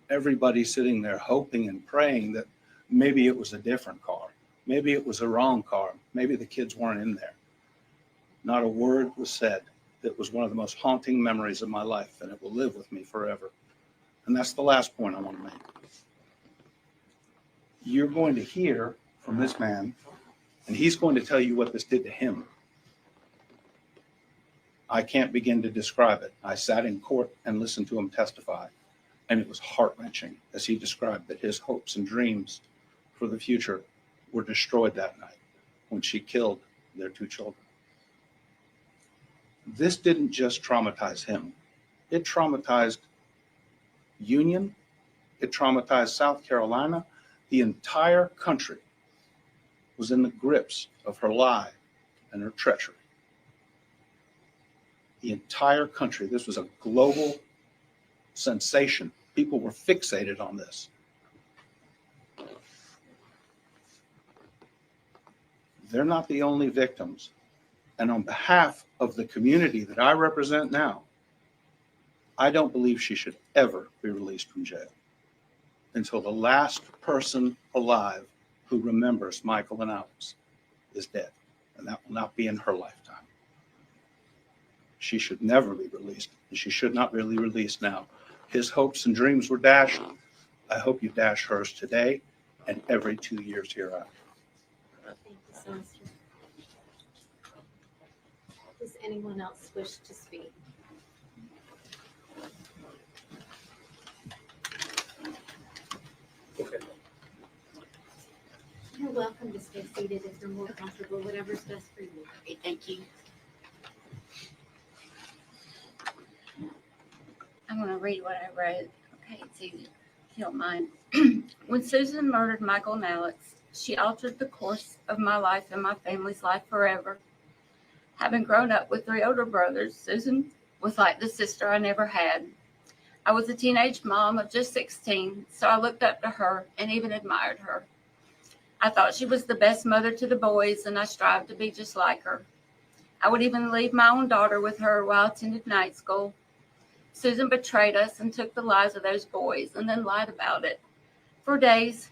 Everybody sitting there hoping and praying that maybe it was a different car. Maybe it was a wrong car. Maybe the kids weren't in there. Not a word was said. It was one of the most haunting memories of my life, and it will live with me forever. And that's the last point I want to make. You're going to hear from this man, and he's going to tell you what this did to him. I can't begin to describe it. I sat in court and listened to him testify, and it was heart-wrenching as he described that his hopes and dreams for the future were destroyed that night when she killed their 2 children. This didn't just traumatize him. It traumatized Union. It traumatized South Carolina. The entire country was in the grips of her lie and her treachery. The entire country. This was a global sensation. People were fixated on this. They're not the only victims. And on behalf of the community that I represent now, I don't believe she should ever be released from jail until the last person alive who remembers Michael and Alex is dead. And that will not be in her lifetime. She should never be released, and she should not really be released now. His hopes and dreams were dashed. I hope you dash hers today and every 2 years hereafter. Thank you so much. Does anyone else wish to speak? You're welcome to stay seated if you're more comfortable, whatever's best for you. Okay, thank you. I'm going to read what I wrote. Okay, it's easy, if you don't mind. When Susan murdered Michael and Alex, she altered the course of my life and my family's life forever. Having grown up with 3 older brothers, Susan was like the sister I never had. I was a teenage mom of just 16, so I looked up to her and even admired her. I thought she was the best mother to the boys, and I strived to be just like her. I would even leave my own daughter with her while I attended night school. Susan betrayed us and took the lives of those boys and then lied about it. For days,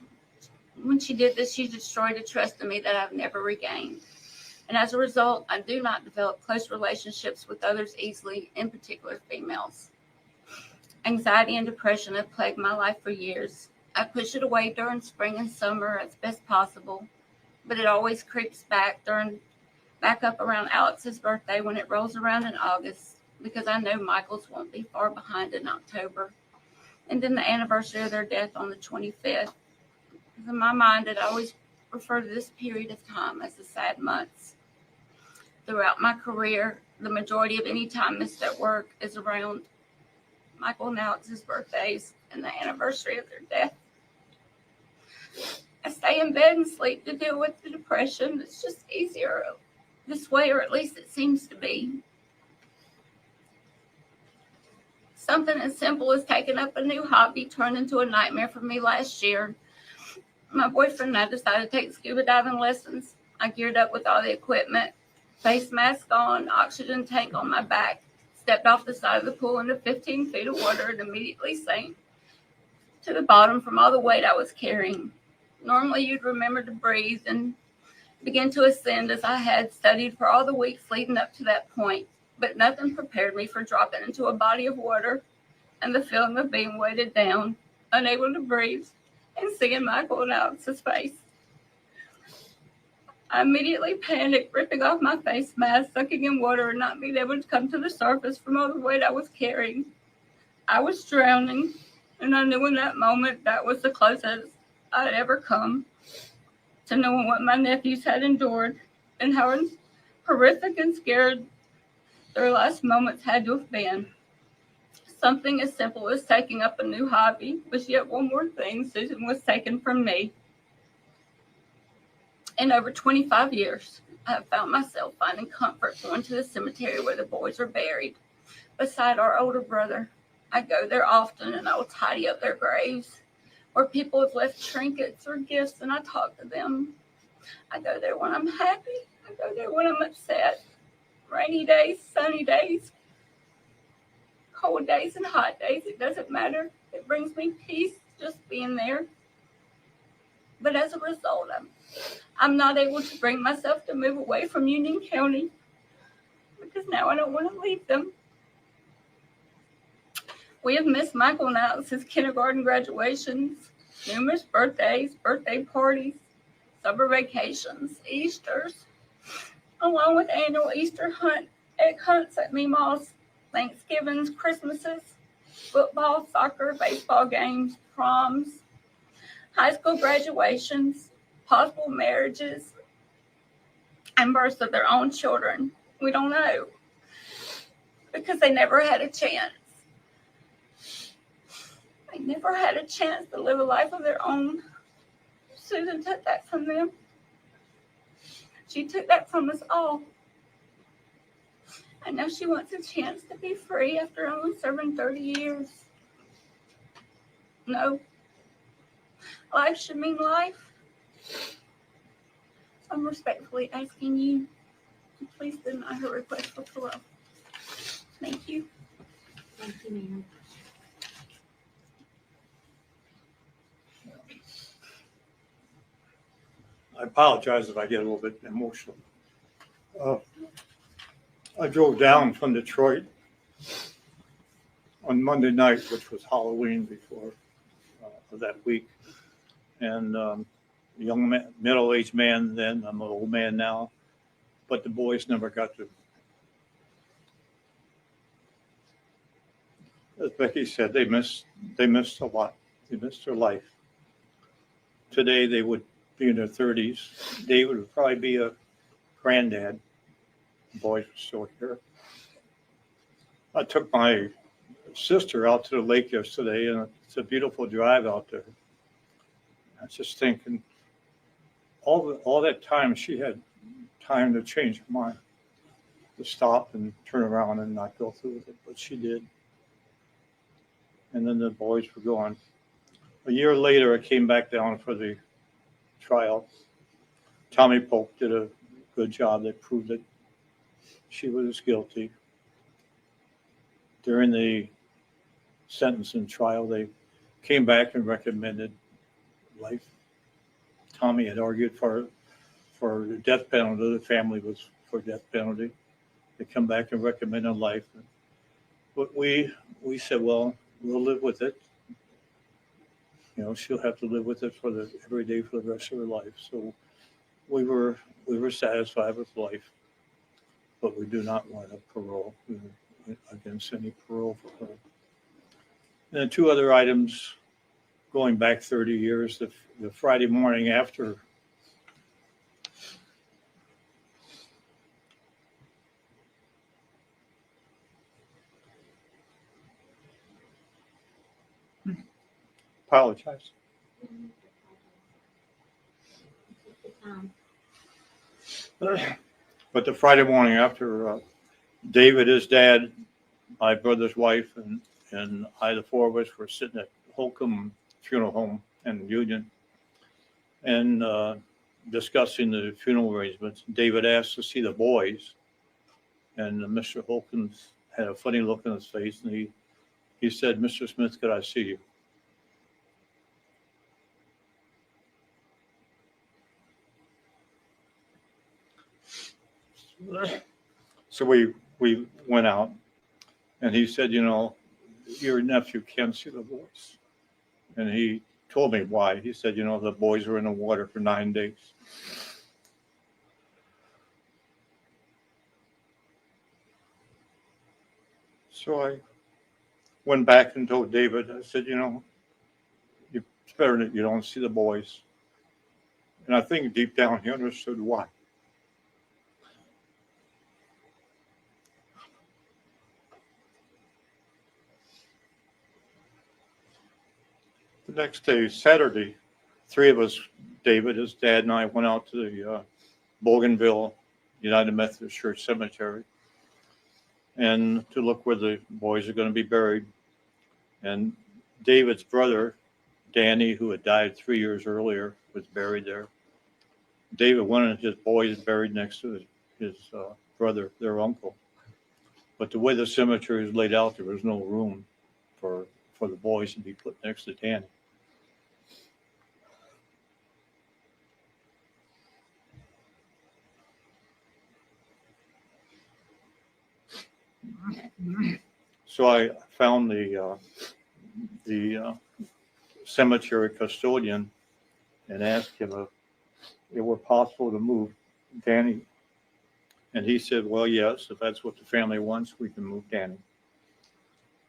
when she did this, she destroyed a trust in me that I've never regained. And as a result, I do not develop close relationships with others easily, in particular females. Anxiety and depression have plagued my life for years. I push it away during spring and summer as best possible, but it always creeps back up around Alex's birthday when it rolls around in August, because I know Michael's won't be far behind in October. And then the anniversary of their death on the 25th. In my mind, I always refer to this period of time as the sad months. Throughout my career, the majority of any time missed at work is around Michael and Alex's birthdays and the anniversary of their death. I stay in bed and sleep to deal with the depression. It's just easier this way, or at least it seems to be. Something as simple as taking up a new hobby turned into a nightmare for me last year. My boyfriend and I decided to take scuba diving lessons. I geared up with all the equipment, face mask on, oxygen tank on my back, stepped off the side of the pool into 15 feet of water and immediately sank to the bottom from all the weight I was carrying. Normally, you'd remember to breathe and begin to ascend as I had studied for all the weeks leading up to that point, but nothing prepared me for dropping into a body of water and the feeling of being weighted down, unable to breathe, and seeing Michael and Alex's face. I immediately panicked, ripping off my face mask, sucking in water, and not being able to come to the surface from all the weight I was carrying. I was drowning, and I knew in that moment that was the closest I'd ever come to knowing what my nephews had endured and how horrific and scared their last moments had to have been. Something as simple as taking up a new hobby was yet one more thing Susan was taken from me. In over 25 years, I have found myself finding comfort going to the cemetery where the boys are buried, beside our older brother. I go there often and I will tidy up their graves, where people have left trinkets or gifts, and I talk to them. I go there when I'm happy. I go there when I'm upset. Rainy days, sunny days, cold days, and hot days. It doesn't matter. It brings me peace just being there. But as a result, I'm not able to bring myself to move away from Union County because now I don't want to leave them. We have missed Michael and Alex's kindergarten graduations, numerous birthdays, birthday parties, summer vacations, Easters, along with annual Easter egg hunts at Meemaw's, Thanksgivings, Christmases, football, soccer, baseball games, proms, high school graduations, possible marriages, and births of their own children. We don't know because they never had a chance. They never had a chance to live a life of their own. Susan took that from them. She took that from us all. I know she wants a chance to be free after only serving 30 years. No. Life should mean life. I'm respectfully asking you to please deny her request for parole. Thank you. Thank you, ma'am. I apologize if I get a little bit emotional. I drove down from Detroit on Monday night, which was Halloween before of that week. And young man, middle-aged man then, I'm an old man now, but the boys never got to. As Becky said, they missed a lot. They missed their life. Today they would be in their 30s. David would probably be a granddad. The boys were still here. I took my sister out to the lake yesterday, and it's a beautiful drive out there. I was just thinking, all that time she had time to change her mind, to stop and turn around and not go through with it, but she did. And then the boys were gone. A year later, I came back down for the trial. Tommy Polk did a good job. They proved that she was guilty. During the sentencing trial, they came back and recommended life. Tommy had argued for the death penalty. The family was for death penalty. They come back and recommended life. But we said, well, we'll live with it. You know, she'll have to live with it every day for the rest of her life. So we were satisfied with life, but we do not want a parole. We were against any parole for her. And then two other items going back 30 years, the Friday morning after apologize. But the Friday morning after, David, his dad, my brother's wife, and I, the four of us, were sitting at Holcomb Funeral Home in Union and discussing the funeral arrangements. David asked to see the boys, and Mr. Holcomb had a funny look on his face, and he said, "Mr. Smith, could I see you?" So we went out, and he said, "You know, your nephew can't see the boys." And he told me why. He said, "You know, the boys were in the water for 9 days." So I went back and told David, I said, it's better that you don't see the boys. And I think deep down he understood why. The next day, Saturday, three of us, David, his dad, and I went out to the Bougainville United Methodist Church Cemetery and to look where the boys are going to be buried. And David's brother, Danny, who had died 3 years earlier, was buried there. David wanted his boys buried next to his brother, their uncle. But the way the cemetery is laid out, there was no room for the boys to be put next to Danny. So I found the cemetery custodian and asked him if it were possible to move Danny. And he said, well, yes, if that's what the family wants, we can move Danny.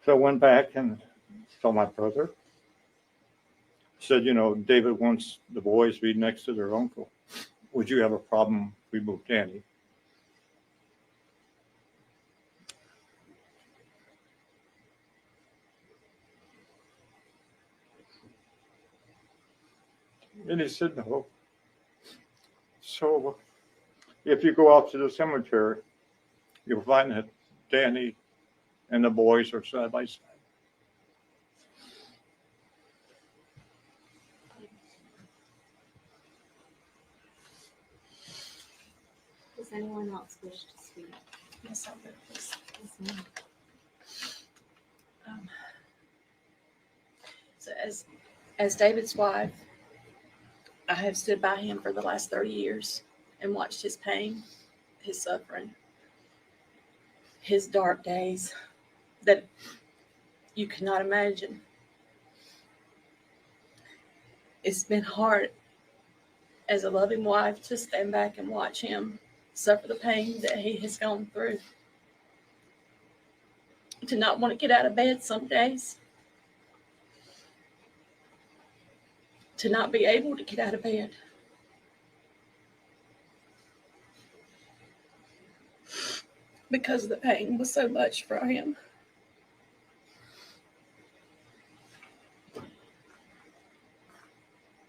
So I went back and told my brother, said, David wants the boys to be next to their uncle. Would you have a problem if we moved Danny? And he said, no. So if you go out to the cemetery, you'll find that Danny and the boys are side by side. Does anyone else wish to speak? Yes, I'll go, please. Yes, ma'am. So as David's wife, I have stood by him for the last 30 years and watched his pain, his suffering, his dark days that you cannot imagine. It's been hard as a loving wife to stand back and watch him suffer the pain that he has gone through. To not want to get out of bed some days. To not be able to get out of bed. Because the pain was so much for him.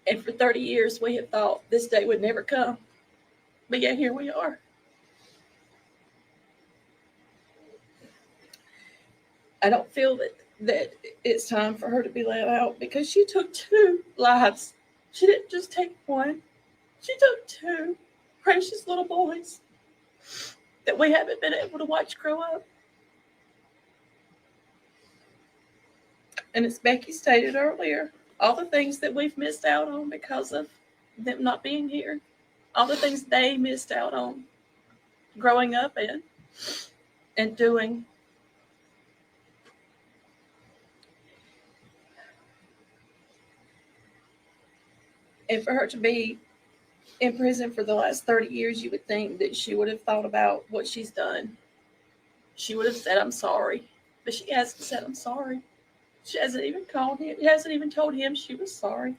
And for 30 years, we have thought this day would never come. But yet here we are. I don't feel that it's time for her to be let out because she took 2 lives. She didn't just take 1. She took 2 precious little boys that we haven't been able to watch grow up. And as Becky stated earlier, all the things that we've missed out on because of them not being here, all the things they missed out on growing up in and doing. And for her to be in prison for the last 30 years, you would think that she would have thought about what she's done. She would have said, I'm sorry. But she hasn't said, I'm sorry. She hasn't even called him. She hasn't even told him she was sorry.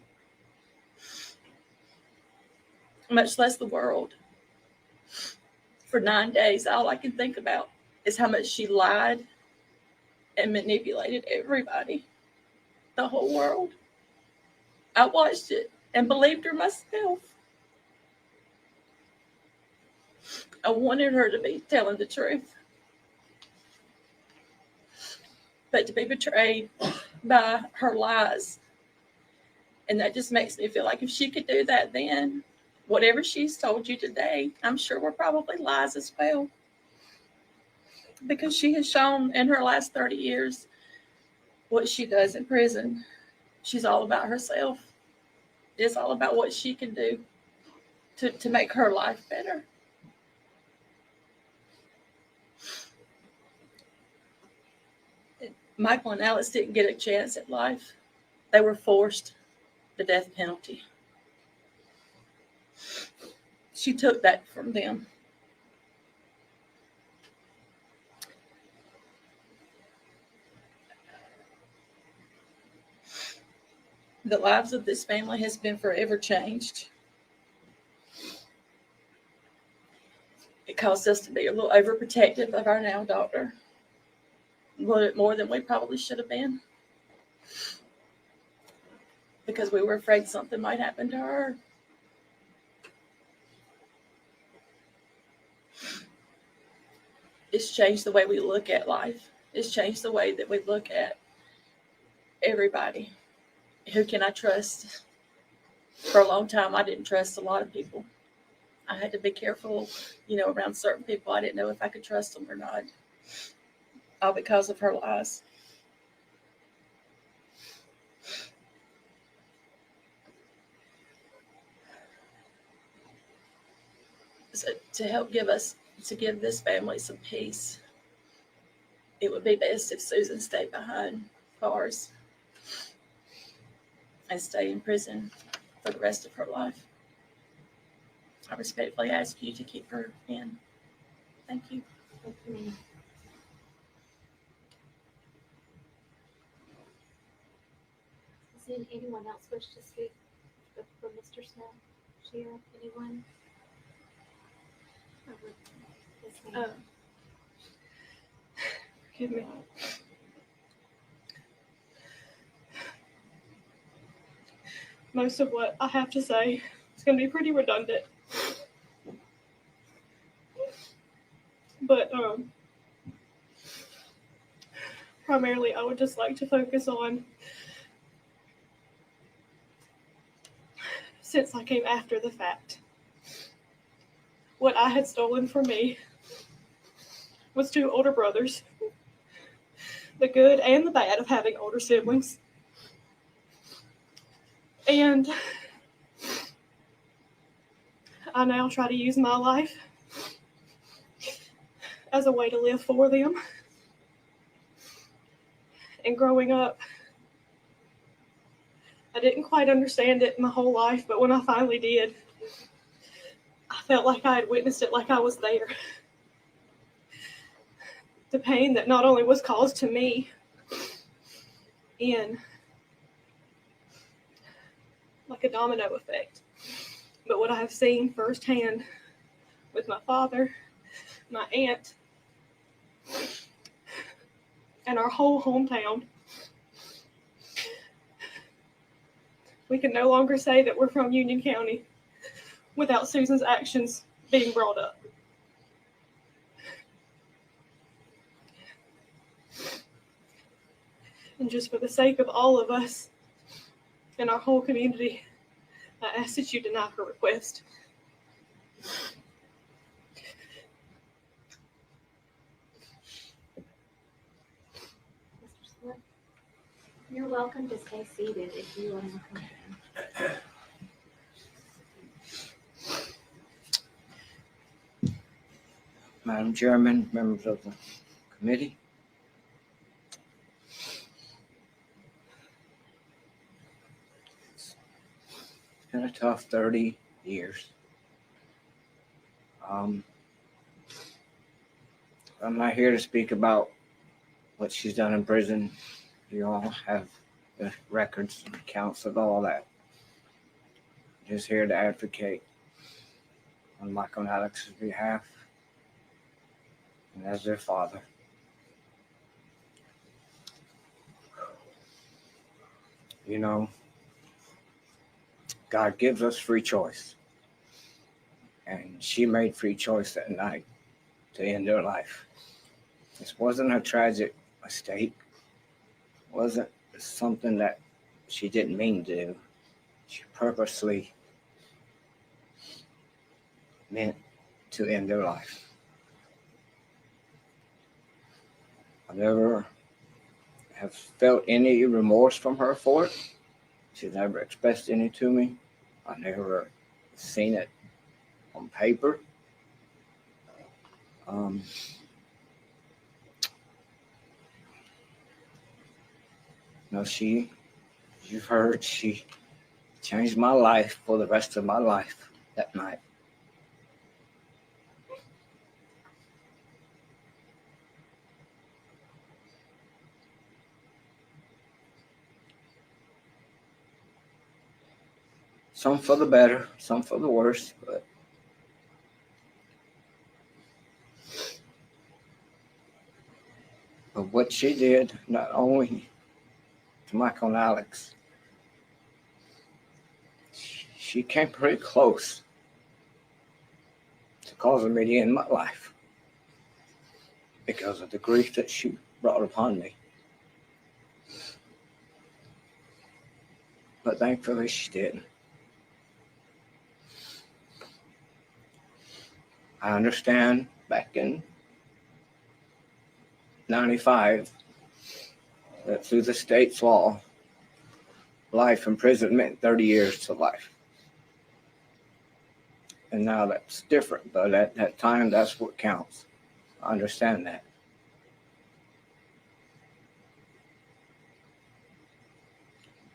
Much less the world. For 9 days, all I can think about is how much she lied and manipulated everybody. The whole world. I watched it and believed her myself. I wanted her to be telling the truth. But to be betrayed by her lies. And that just makes me feel like if she could do that then, whatever she's told you today, I'm sure were probably lies as well. Because she has shown in her last 30 years what she does in prison. She's all about herself. It's all about what she can do to make her life better. Michael and Alice didn't get a chance at life. They were forced the death penalty. She took that from them. The lives of this family has been forever changed. It caused us to be a little overprotective of our now daughter, a little bit more than we probably should have been, because we were afraid something might happen to her. It's changed the way we look at life. It's changed the way that we look at everybody. Who can I trust? For a long time, I didn't trust a lot of people. I had to be careful, around certain people. I didn't know if I could trust them or not, all because of her lies. So to give this family some peace, it would be best if Susan stayed behind bars and stay in prison for the rest of her life. I respectfully ask you to keep her in. Thank you. Thank you, ma'am. Does anyone else wish to speak for Mr. Smith? Sheriff, anyone? Yes, ma'am. Forgive me. Most of what I have to say is going to be pretty redundant. But primarily, I would just like to focus on, since I came after the fact, what I had stolen from me was 2 older brothers, the good and the bad of having older siblings. And I now try to use my life as a way to live for them. And growing up, I didn't quite understand it my whole life, but when I finally did, I felt like I had witnessed it, like I was there. The pain that not only was caused to me in like a domino effect, but what I have seen firsthand with my father, my aunt, and our whole hometown. We can no longer say that we're from Union County without Susan's actions being brought up. And just for the sake of all of us and our whole community, I ask that you deny her request. Mr. Smith, you're welcome to stay seated if you want to come in. Madam Chairman, members of the committee. It's been a tough 30 years. I'm not here to speak about what she's done in prison. You all have the records and accounts of all that. Just here to advocate on Michael and Alex's behalf and as their father. God gives us free choice. And she made free choice that night to end her life. This wasn't a tragic mistake. It wasn't something that she didn't mean to do. She purposely meant to end her life. I never have felt any remorse from her for it. She's never expressed any to me. I never seen it on paper. You've heard, she changed my life for the rest of my life that night. Some for the better, some for the worse, but what she did, not only to Michael and Alex, she came pretty close to causing me to end my life because of the grief that she brought upon me. But thankfully she didn't. I understand back in 95 that through the state's law, life in prison meant 30 years to life. And now that's different, but at that time, that's what counts. I understand that.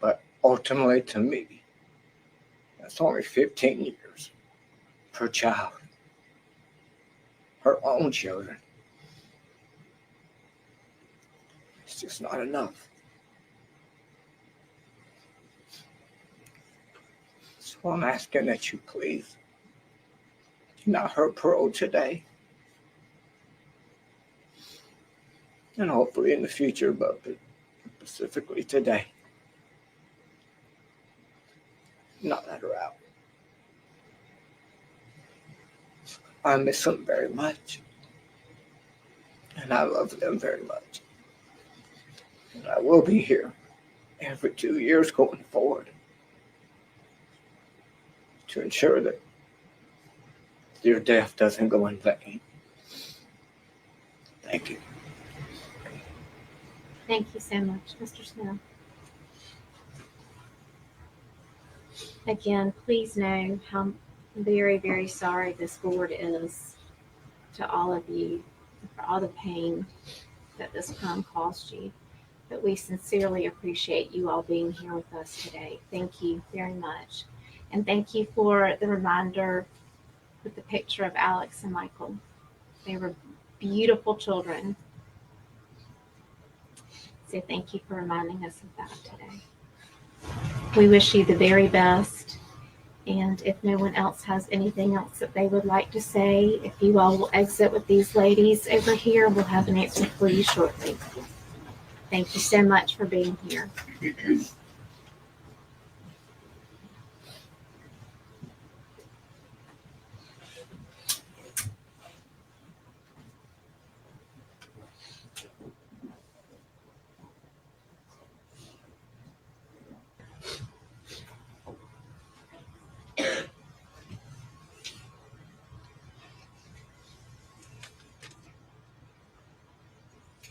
But ultimately, to me, that's only 15 years per child, her own children. It's just not enough. So I'm asking that you please not her parole today, and hopefully in the future, but specifically today, not let her out. I miss them very much, and I love them very much. And I will be here every 2 years going forward to ensure that your death doesn't go in vain. Thank you. Thank you so much, Mr. Smith. Again, please know how very, very sorry this board is to all of you for all the pain that this crime caused you. But we sincerely appreciate you all being here with us today. Thank you very much. And thank you for the reminder with the picture of Alex and Michael. They were beautiful children. So thank you for reminding us of that today. We wish you the very best. And if no one else has anything else that they would like to say, if you all will exit with these ladies over here, we'll have an answer for you shortly. Thank you so much for being here.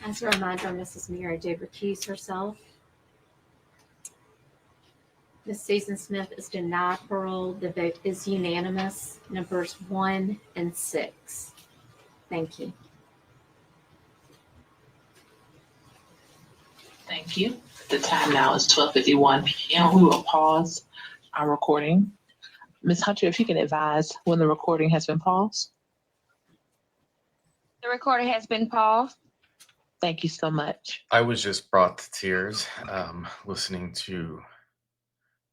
As a reminder, Mrs. Mira did recuse herself. Ms. Susan Smith is denied parole. The vote is unanimous, numbers 1 and 6. Thank you. Thank you. The time now is 12:51 p.m. We will pause our recording. Ms. Hunter, if you can advise when the recording has been paused. The recording has been paused. Thank you so much. I was just brought to tears listening to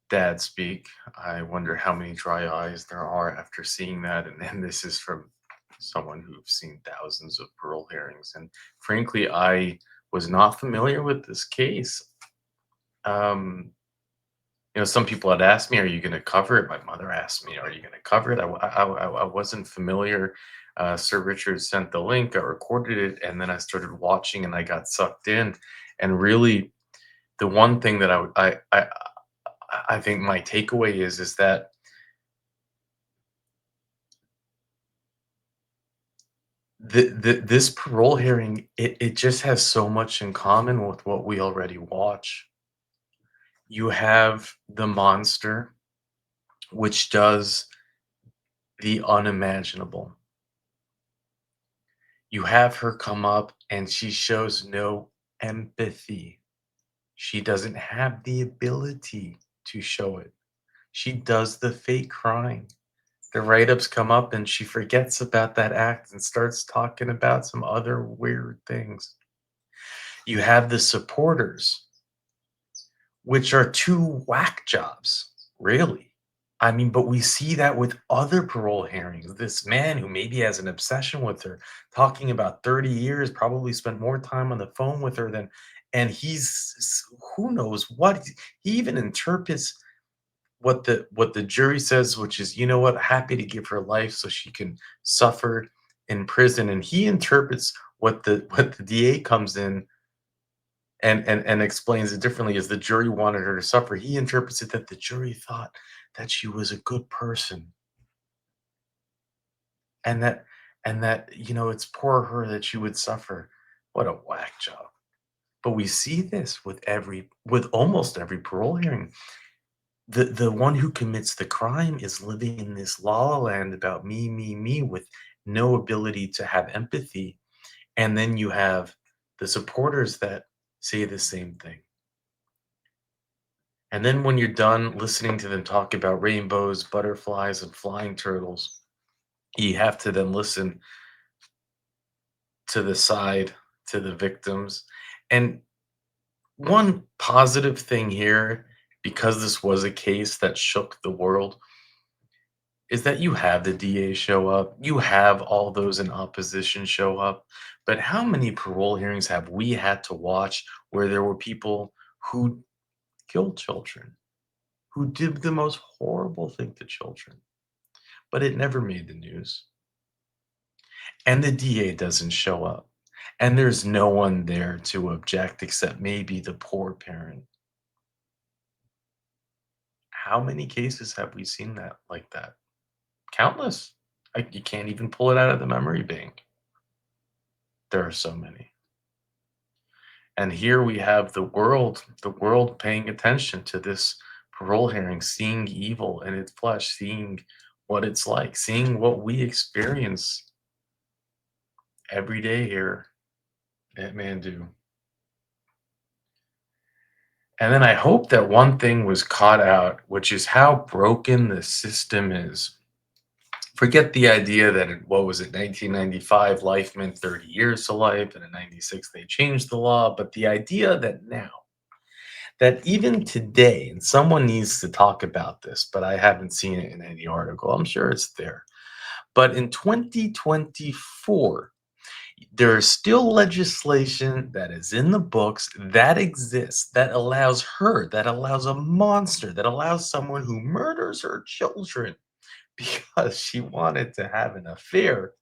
Dad speak. I wonder how many dry eyes there are after seeing that. And this is from someone who's seen thousands of parole hearings. And frankly, I was not familiar with this case. Some people had asked me, are you going to cover it? My mother asked me, are you going to cover it? I wasn't familiar. Sir Richard sent the link, I recorded it, and then I started watching and I got sucked in. And really, the one thing that I think my takeaway is that this parole hearing, it just has so much in common with what we already watch. You have the monster, which does the unimaginable. You have her come up and she shows no empathy. She doesn't have the ability to show it. She does the fake crying. The write-ups come up and she forgets about that act and starts talking about some other weird things. You have the supporters, which are two whack jobs, really. I mean, but we see that with other parole hearings. This man who maybe has an obsession with her, talking about 30 years, probably spent more time on the phone with her than, and who knows what, he even interprets what the jury says, which is, you know what, happy to give her life so she can suffer in prison. And he interprets what the DA comes in and explains it differently, as the jury wanted her to suffer. He interprets it that the jury thought that she was a good person, and that it's poor her that she would suffer. What a whack job. But we see this with almost every parole hearing. The one who commits the crime is living in this la la land about me, with no ability to have empathy. And then you have the supporters that say the same thing. And then when you're done listening to them talk about rainbows, butterflies, and flying turtles, you have to then listen to the side, to the victims. And one positive thing here, because this was a case that shook the world, is that you have the DA show up, you have all those in opposition show up. But how many parole hearings have we had to watch where there were people who killed children, who did the most horrible thing to children, but it never made the news? And the DA doesn't show up. And there's no one there to object except maybe the poor parent. How many cases have we seen that like that? Countless. Like, you can't even pull it out of the memory bank. There are so many. And here we have the world paying attention to this parole hearing, seeing evil in its flesh, seeing what it's like, seeing what we experience every day here at Mandoo. And then I hope that one thing was caught out, which is how broken the system is. Forget the idea that what was it, 1995, life meant 30 years to life, and in 96 they changed the law. But the idea that now, that even today, and someone needs to talk about this, but I haven't seen it in any article. I'm sure it's there. But in 2024, there is still legislation that is in the books that exists that allows a monster, that allows someone who murders her children because she wanted to have an affair,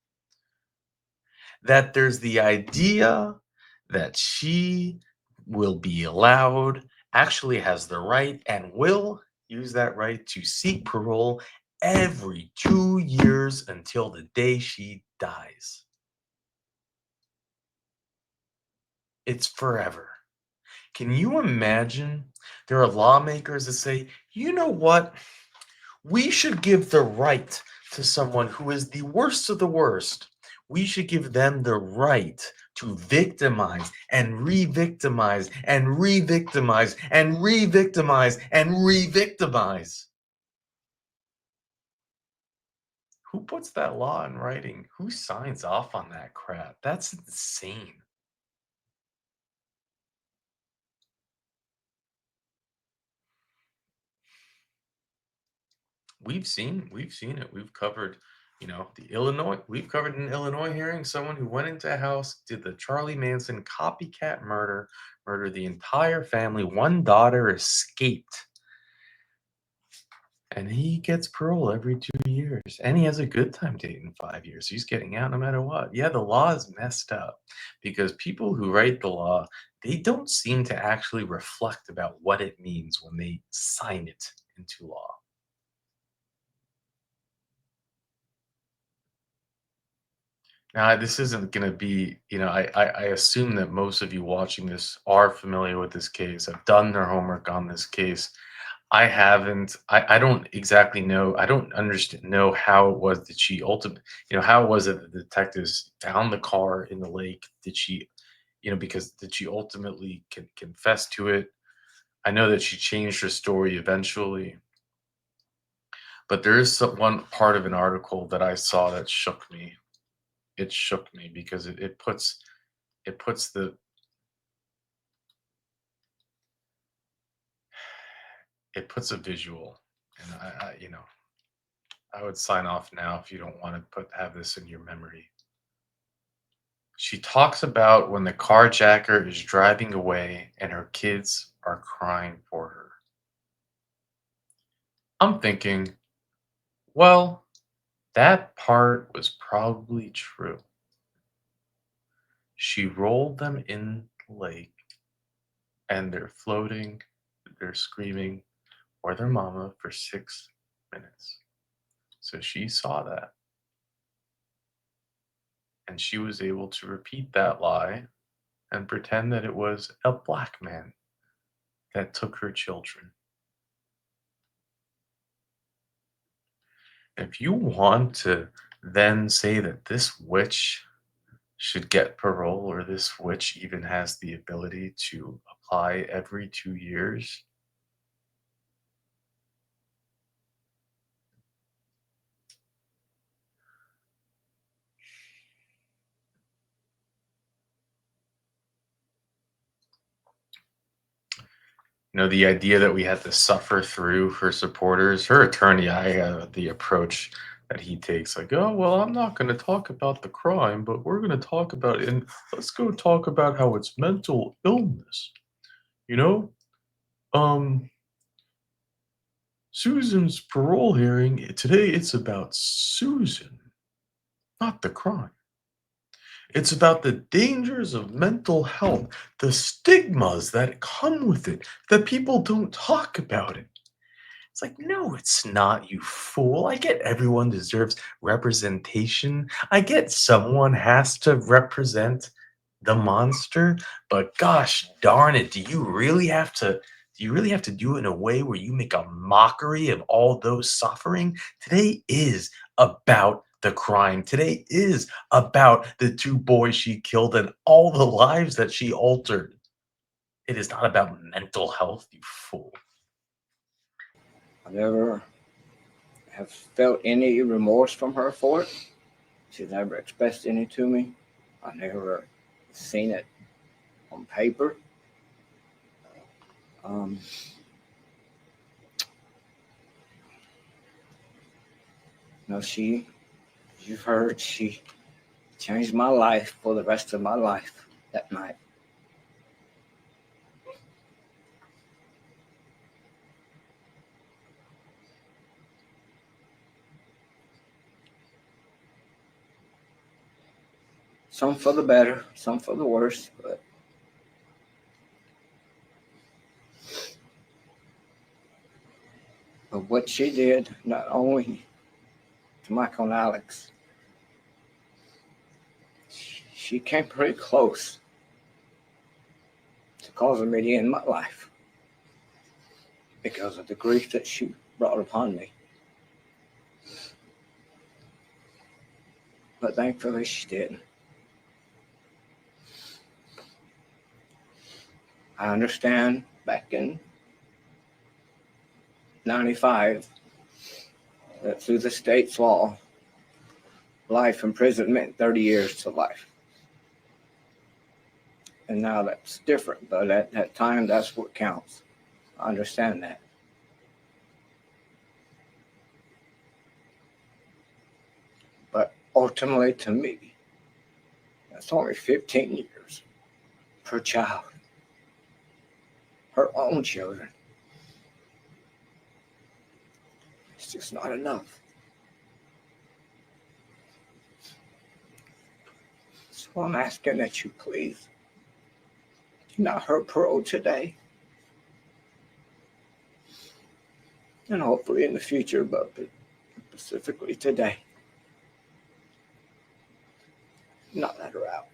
that there's the idea that she will be allowed, actually has the right, and will use that right to seek parole every 2 years until the day she dies. It's forever. Can you imagine? There are lawmakers that say, you know what? We should give the right to someone who is the worst of the worst. We should give them the right to victimize and re-victimize and re-victimize and re-victimize and re-victimize. Who puts that law in writing? Who signs off on that crap? That's insane. We've seen it. We've covered, we've covered an Illinois hearing, someone who went into a house, did the Charlie Manson copycat murdered the entire family. One daughter escaped. And he gets parole every 2 years. And he has a good time dating 5 years. He's getting out no matter what. Yeah, the law is messed up because people who write the law, they don't seem to actually reflect about what it means when they sign it into law. Now, this isn't going to be, I assume that most of you watching this are familiar with this case, have done their homework on this case. I haven't. I don't exactly know. I don't know how it was that she ultimately, how was it that the detectives found the car in the lake? Did she, because did she ultimately confess to it? I know that she changed her story eventually, but there is one part of an article that I saw that shook me. It shook me because it puts the it puts a visual, And I would sign off now if you don't want to have this in your memory. She talks about when the carjacker is driving away and her kids are crying for her. I'm thinking, well, that part was probably true. She rolled them in the lake and they're floating, they're screaming for their mama for 6 minutes. So she saw that. And she was able to repeat that lie and pretend that it was a black man that took her children. If you want to then say that this witch should get parole or this witch even has the ability to apply every 2 years, the idea that we had to suffer through her supporters, her attorney, the approach that he takes, like, oh, well, I'm not going to talk about the crime, but we're going to talk about it, and let's go talk about how it's mental illness. Susan's parole hearing, today it's about Susan, not the crime. It's about the dangers of mental health, the stigmas that come with it, that people don't talk about it. It's like, no, it's not, you fool. I get everyone deserves representation. I get someone has to represent the monster, but gosh darn it, do you really have to do it in a way where you make a mockery of all those suffering? Today is about the crime. Today is about the 2 boys she killed and all the lives that she altered. It is not about mental health, you fool. I never have felt any remorse from her for it. She's never expressed any to me. I never seen it on paper. You've heard, she changed my life for the rest of my life that night. Some for the better, some for the worse, but what she did, not only to Michael and Alex, she came pretty close to causing me to end my life because of the grief that she brought upon me. But thankfully she didn't. I understand back in 95 that through the state's law, life in prison meant 30 years to life. And now that's different, but at that time, that's what counts. I understand that. But ultimately, to me, that's only 15 years per child. Her own children. It's just not enough. So I'm asking that you please deny her parole today. And hopefully in the future, but specifically today. Not let her out.